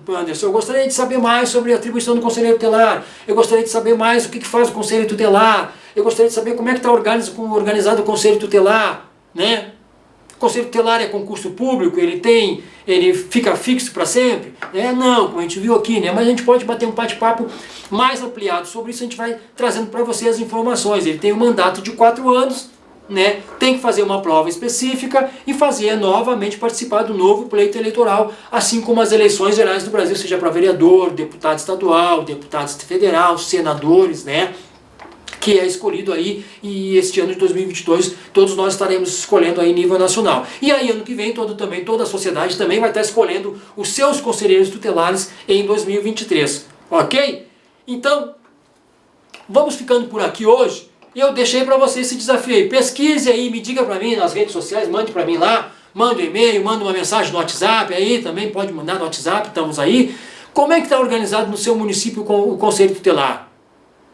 Anderson, eu gostaria de saber mais sobre a atribuição do conselheiro tutelar, eu gostaria de saber mais o que faz o conselho tutelar, eu gostaria de saber como é que está organizado o conselho tutelar, né? O conselho tutelar é concurso público, ele fica fixo para sempre? Não, como a gente viu aqui, né? Mas a gente pode bater um bate-papo mais ampliado sobre isso, a gente vai trazendo para você as informações. Ele tem um mandato de 4 anos, né? Tem que fazer uma prova específica e novamente participar do novo pleito eleitoral, assim como as eleições gerais do Brasil, seja para vereador, deputado estadual, deputado federal, senadores, né? Que é escolhido aí, e este ano de 2022 todos nós estaremos escolhendo aí em nível nacional. E aí ano que vem toda a sociedade também vai estar escolhendo os seus conselheiros tutelares em 2023, ok? Então, vamos ficando por aqui hoje. Eu deixei para você esse desafio aí. Pesquise aí, me diga para mim nas redes sociais, mande para mim lá, manda um e-mail, manda uma mensagem no WhatsApp aí, também pode mandar no WhatsApp, estamos aí. Como é que está organizado no seu município o Conselho Tutelar?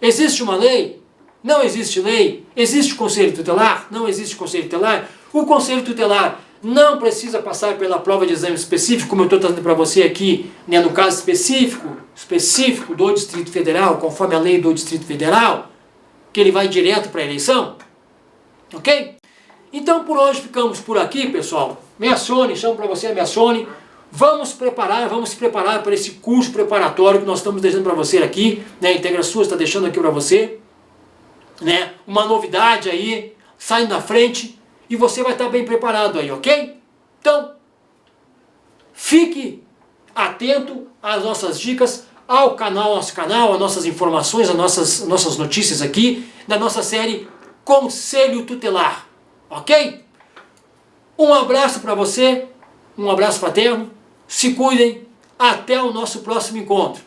Existe uma lei? Não existe lei? Existe Conselho Tutelar? Não existe Conselho Tutelar? O Conselho Tutelar não precisa passar pela prova de exame específico, como eu estou trazendo para você aqui, né, no caso específico do Distrito Federal, conforme a lei do Distrito Federal, que ele vai direto para a eleição. Ok? Então por hoje ficamos por aqui, pessoal. Me acione, chamo para você, me acione. Vamos se preparar para esse curso preparatório que nós estamos deixando para você aqui, né? A IntegraSUS está deixando aqui para você, né? Uma novidade aí, saindo na frente, e você vai estar bem preparado aí, ok? Então, fique atento às nossas dicas, ao nosso canal, às nossas informações, às nossas notícias aqui, da nossa série Conselho Tutelar, ok? Um abraço para você, um abraço fraterno, se cuidem, até o nosso próximo encontro.